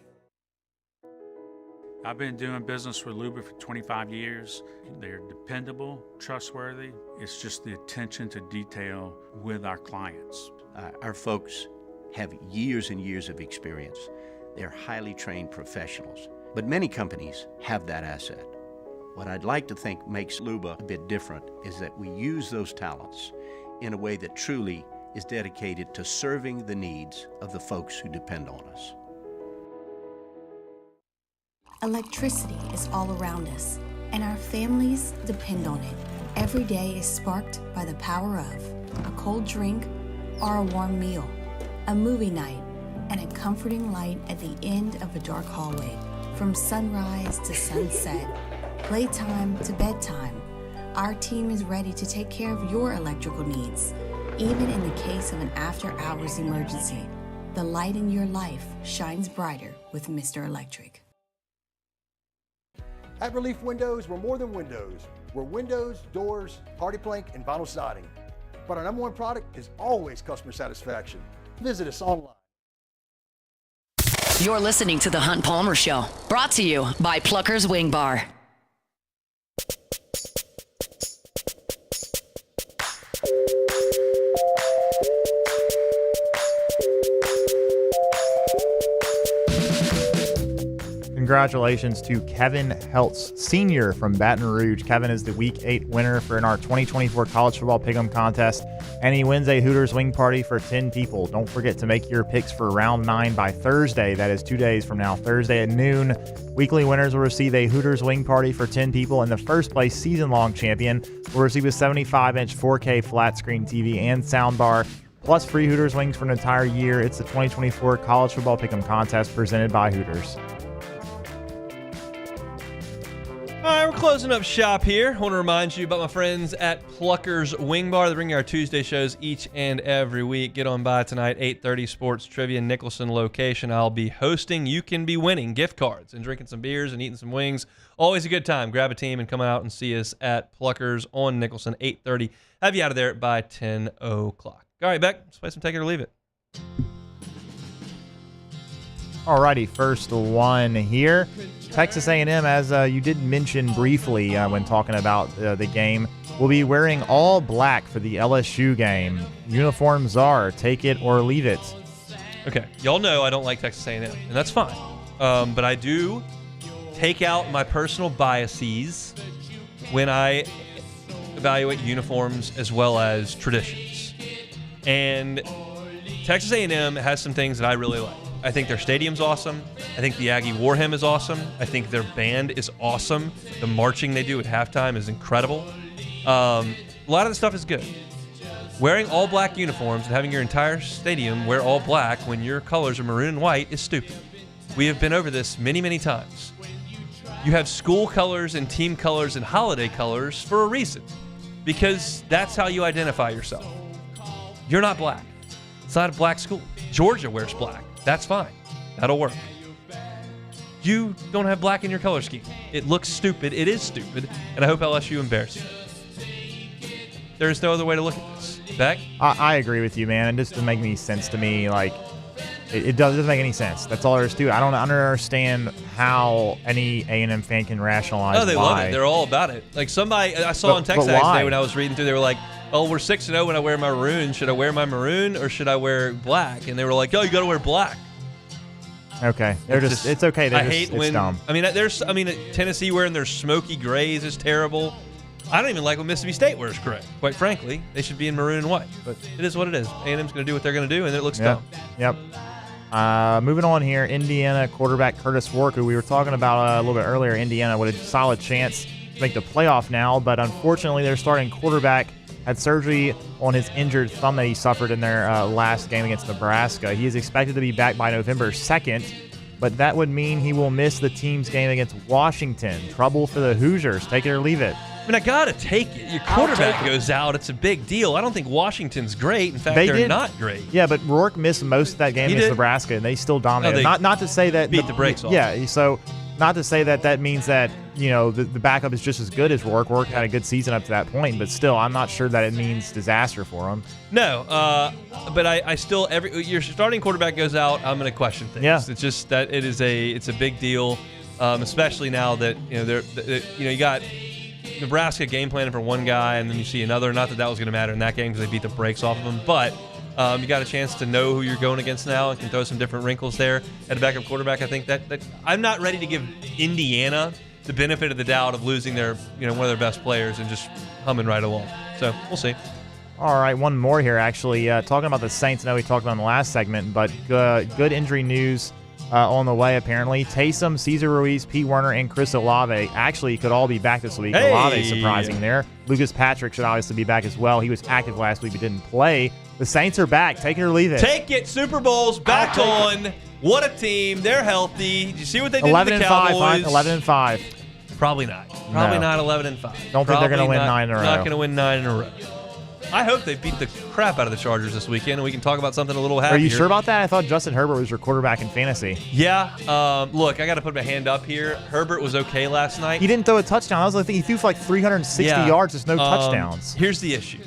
I've been doing business with Luba for 25 years. They're dependable, trustworthy. It's just the attention to detail with our clients. Our folks have years and years of experience. They're highly trained professionals. But many companies have that asset. What I'd like to think makes Luba a bit different is that we use those talents in a way that truly is dedicated to serving the needs of the folks who depend on us. Electricity is all around us, and our families depend on it. Every day is sparked by the power of a cold drink or a warm meal, a movie night, and a comforting light at the end of a dark hallway. From sunrise to sunset, playtime to bedtime, our team is ready to take care of your electrical needs. Even in the case of an after-hours emergency, the light in your life shines brighter with Mr. Electric. At Relief Windows, we're more than windows. We're windows, doors, party plank, and vinyl siding. But our #1 product is always customer satisfaction. Visit us online. You're listening to The Hunt Palmer Show, brought to you by Plucker's Wing Bar. Congratulations to Kevin Heltz, senior from Baton Rouge. Kevin is the Week 8 winner in our 2024 College Football Pick'em Contest, and he wins a Hooters wing party for 10 people. Don't forget to make your picks for Round 9 by Thursday. That is 2 days from now, Thursday at noon. Weekly winners will receive a Hooters wing party for 10 people, and the first place season-long champion will receive a 75-inch 4K flat-screen TV and soundbar, plus free Hooters wings for an entire year. It's the 2024 College Football Pick'em Contest presented by Hooters. All right, we're closing up shop here. I want to remind you about my friends at Plucker's Wing Bar. They bring you our Tuesday shows each and every week. Get on by tonight, 8:30 Sports Trivia, Nicholson location. I'll be hosting. You can be winning gift cards and drinking some beers and eating some wings. Always a good time. Grab a team and come out and see us at Plucker's on Nicholson, 8:30. Have you out of there by 10 o'clock. All right, Beck, let's play some Take It or Leave It. Alrighty, first one here. Texas A&M, as you did mention briefly when talking about the game, will be wearing all black for the LSU game. Uniforms are take it or leave it. Okay, y'all know I don't like Texas A&M, and that's fine. But I do take out my personal biases when I evaluate uniforms as well as traditions. And Texas A&M has some things that I really like. I think their stadium's awesome. I think the Aggie War Hymn is awesome. I think their band is awesome. The marching they do at halftime is incredible. A lot of the stuff is good. Wearing all black uniforms and having your entire stadium wear all black when your colors are maroon and white is stupid. We have been over this many, many times. You have school colors and team colors and holiday colors for a reason, because that's how you identify yourself. You're not black. It's not a black school. Georgia wears black. That's fine. That'll work. You don't have black in your color scheme. It looks stupid. It is stupid. And I hope LSU embarrasses it. There is no other way to look at this. Beck? I agree with you, man. It just doesn't make any sense to me. Like, it doesn't make any sense. That's all there is to it. I don't understand how any A&M fan can rationalize Oh, they why. love it. They're all about it. Like somebody I saw on Texas today when I was reading through, they were like, oh, we're 6-0 when I wear my maroon. Should I wear my maroon or should I wear black? And they were like, oh, you got to wear black. Okay. It's okay. It's dumb. I mean, Tennessee wearing their smoky grays is terrible. I don't even like when Mississippi State wears gray. Quite frankly, they should be in maroon and white. But it is what it is. A&M's going to do what they're going to do, and it looks dumb. Yep. Moving on here, Indiana quarterback Curtis Work, who we were talking about a little bit earlier. Indiana with a solid chance to make the playoff now, but unfortunately their starting quarterback had surgery on his injured thumb that he suffered in their last game against Nebraska. He is expected to be back by November 2nd, but that would mean he will miss the team's game against Washington. Trouble for the Hoosiers. Take it or leave it. I mean, I got to take it. Your quarterback goes out. It's a big deal. I don't think Washington's great. In fact, they're not great. Yeah, but Rourke missed most of that game against Nebraska, and they still dominated. Not to say that beat the brakes off. Yeah, so not to say that means that the backup is just as good as Rourke. Rourke had a good season up to that point, but still, I'm not sure that it means disaster for him. No, but I still your starting quarterback goes out. I'm going to question things. Yeah. It's just that it's a big deal, especially now that you got Nebraska game planning for one guy, and then you see another. Not that was going to matter in that game because they beat the brakes off of him, but you got a chance to know who you're going against now and can throw some different wrinkles there at a backup quarterback. I think that I'm not ready to give Indiana the benefit of the doubt of losing their one of their best players and just humming right along. So we'll see. All right, one more here actually. Talking about the Saints, I know we talked about in the last segment, but good injury news on the way apparently. Taysom, Cesar Ruiz, Pete Werner, and Chris Olave actually could all be back this week. Hey! Olave surprising there. Lucas Patrick should obviously be back as well. He was active last week but didn't play. The Saints are back. Take it or leave it. Take it. Super Bowl's back on. What a team. They're healthy. Did you see what they did to the Cowboys? 11-5. Probably not. Probably not 11-5. Don't think they're going to win 9 in a row. Not going to win 9 in a row. I hope they beat the crap out of the Chargers this weekend, and we can talk about something a little happier. Are you sure about that? I thought Justin Herbert was your quarterback in fantasy. Yeah. Look, I got to put my hand up here. Herbert was okay last night. He didn't throw a touchdown. I was thinking he threw for like 360 yards, just no touchdowns. Here's the issue.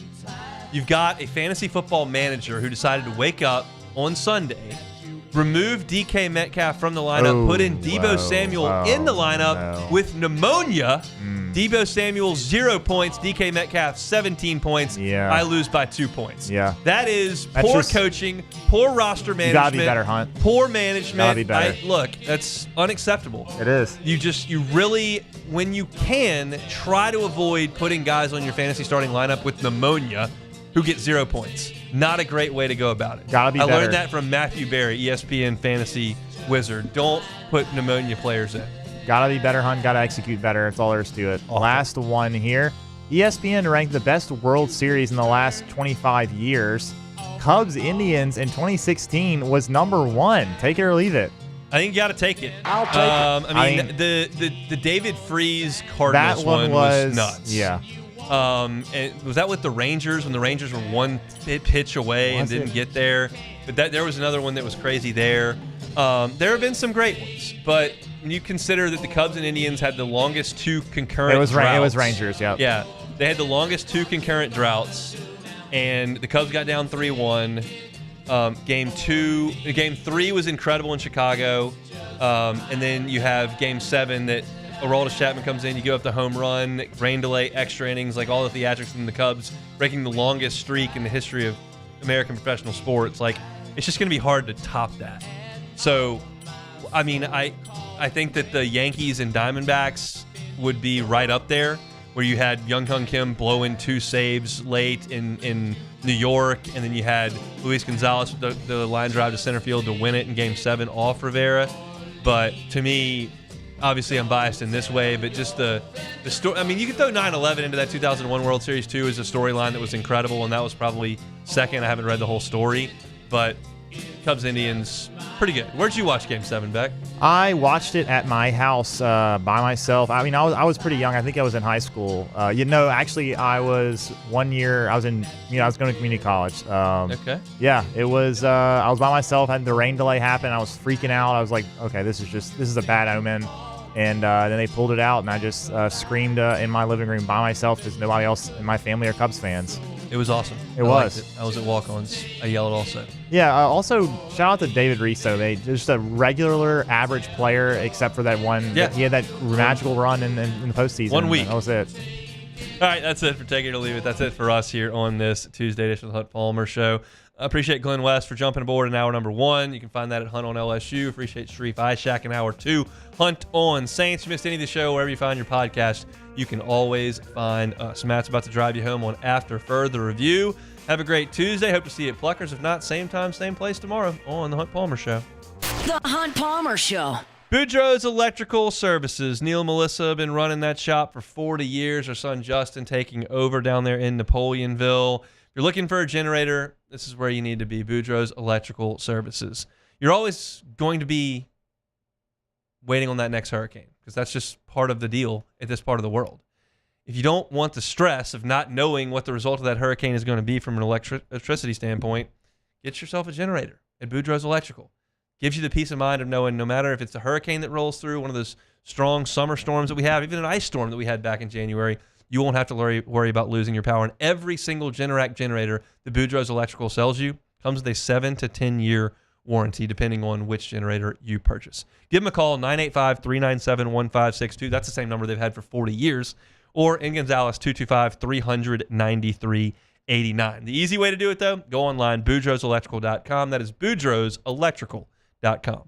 You've got a fantasy football manager who decided to wake up on Sunday, remove DK Metcalf from the lineup, put in Deebo Samuel in the lineup with pneumonia. Deebo Samuel, 0 points. DK Metcalf, 17 points. Yeah. I lose by 2 points. Yeah. That is poor coaching, poor roster management. You gotta be better, Hunt. Poor management. Gotta be better. Look, that's unacceptable. It is. You really, when you can, try to avoid putting guys on your fantasy starting lineup with pneumonia who get 0 points. Not a great way to go about it. Gotta be better. I learned that from Matthew Berry, ESPN fantasy wizard. Don't put pneumonia players in. Gotta be better, Hunt. Gotta execute better. That's all there is to it. Last one here. ESPN ranked the best World Series in the last 25 years. Cubs Indians in 2016 was number 1. Take it or leave it. I think you got to take it. I'll take it. I mean, the David Freese Cardinals that one was nuts. Yeah. And was that with the Rangers when the Rangers were one pitch away and didn't get there? But there was another one that was crazy there. There have been some great ones, but when you consider that the Cubs and Indians had the longest 2 concurrent droughts. It was Rangers, yeah. Yeah, they had the longest 2 concurrent droughts, and the Cubs got down 3-1. Game 3 was incredible in Chicago, and then you have Game 7 that Aroldis Chapman comes in, you go up the home run, rain delay, extra innings, like all the theatrics from the Cubs, breaking the longest streak in the history of American professional sports. Like, it's just going to be hard to top that. So, I mean, I think that the Yankees and Diamondbacks would be right up there, where you had Younghoe Kim blow in 2 saves late in New York, and then you had Luis Gonzalez with the line drive to center field to win it in Game 7 off Rivera. But to me, obviously I'm biased in this way, but just the story. I mean, you could throw 9/11 into that 2001 World Series too as a storyline that was incredible, and that was probably second. I haven't read the whole story, but Cubs Indians, pretty good. Where'd you watch Game 7, Beck? I watched it at my house by myself. I mean, I was pretty young. I think I was in high school. Actually, I was 1 year. I was going to community college. Okay. Yeah, it was. I was by myself. Had the rain delay happen. I was freaking out. I was like, okay, this is a bad omen. And then they pulled it out, and I just screamed in my living room by myself because nobody else in my family are Cubs fans. It was awesome. It was. I was at walk-ons. I yelled also. Yeah. Also, shout out to David Rizzo. Just a regular, average player, except for that one. Yeah. He had that magical run in the postseason. 1 week. That was it. All right, that's it for Take It or Leave It. That's it for us here on this Tuesday edition of the Hunt Palmer Show. I appreciate Glenn West for jumping aboard in hour number 1. You can find that at Hunt on LSU. Appreciate Sharie Isheck in hour 2. Hunt on Saints. If you missed any of the show, wherever you find your podcast, you can always find us. Matt's about to drive you home on After Further Review. Have a great Tuesday. Hope to see you at Pluckers. If not, same time, same place tomorrow on the Hunt Palmer Show. The Hunt Palmer Show. Boudreaux's Electrical Services. Neil and Melissa have been running that shop for 40 years. Our son Justin taking over down there in Napoleonville. If you're looking for a generator, this is where you need to be. Boudreaux's Electrical Services. You're always going to be waiting on that next hurricane because that's just part of the deal at this part of the world. If you don't want the stress of not knowing what the result of that hurricane is going to be from an electricity standpoint, get yourself a generator at Boudreaux's Electrical. Gives you the peace of mind of knowing no matter if it's a hurricane that rolls through, one of those strong summer storms that we have, even an ice storm that we had back in January, you won't have to worry about losing your power. And every single Generac generator that Boudreaux's Electrical sells you comes with a 7 to 10 year warranty, depending on which generator you purchase. Give them a call, 985-397-1562. That's the same number they've had for 40 years. Or in Gonzales, 225-300-9389. The easy way to do it, though, go online, boudreauxelectrical.com. That is boudreauxelectrical.com.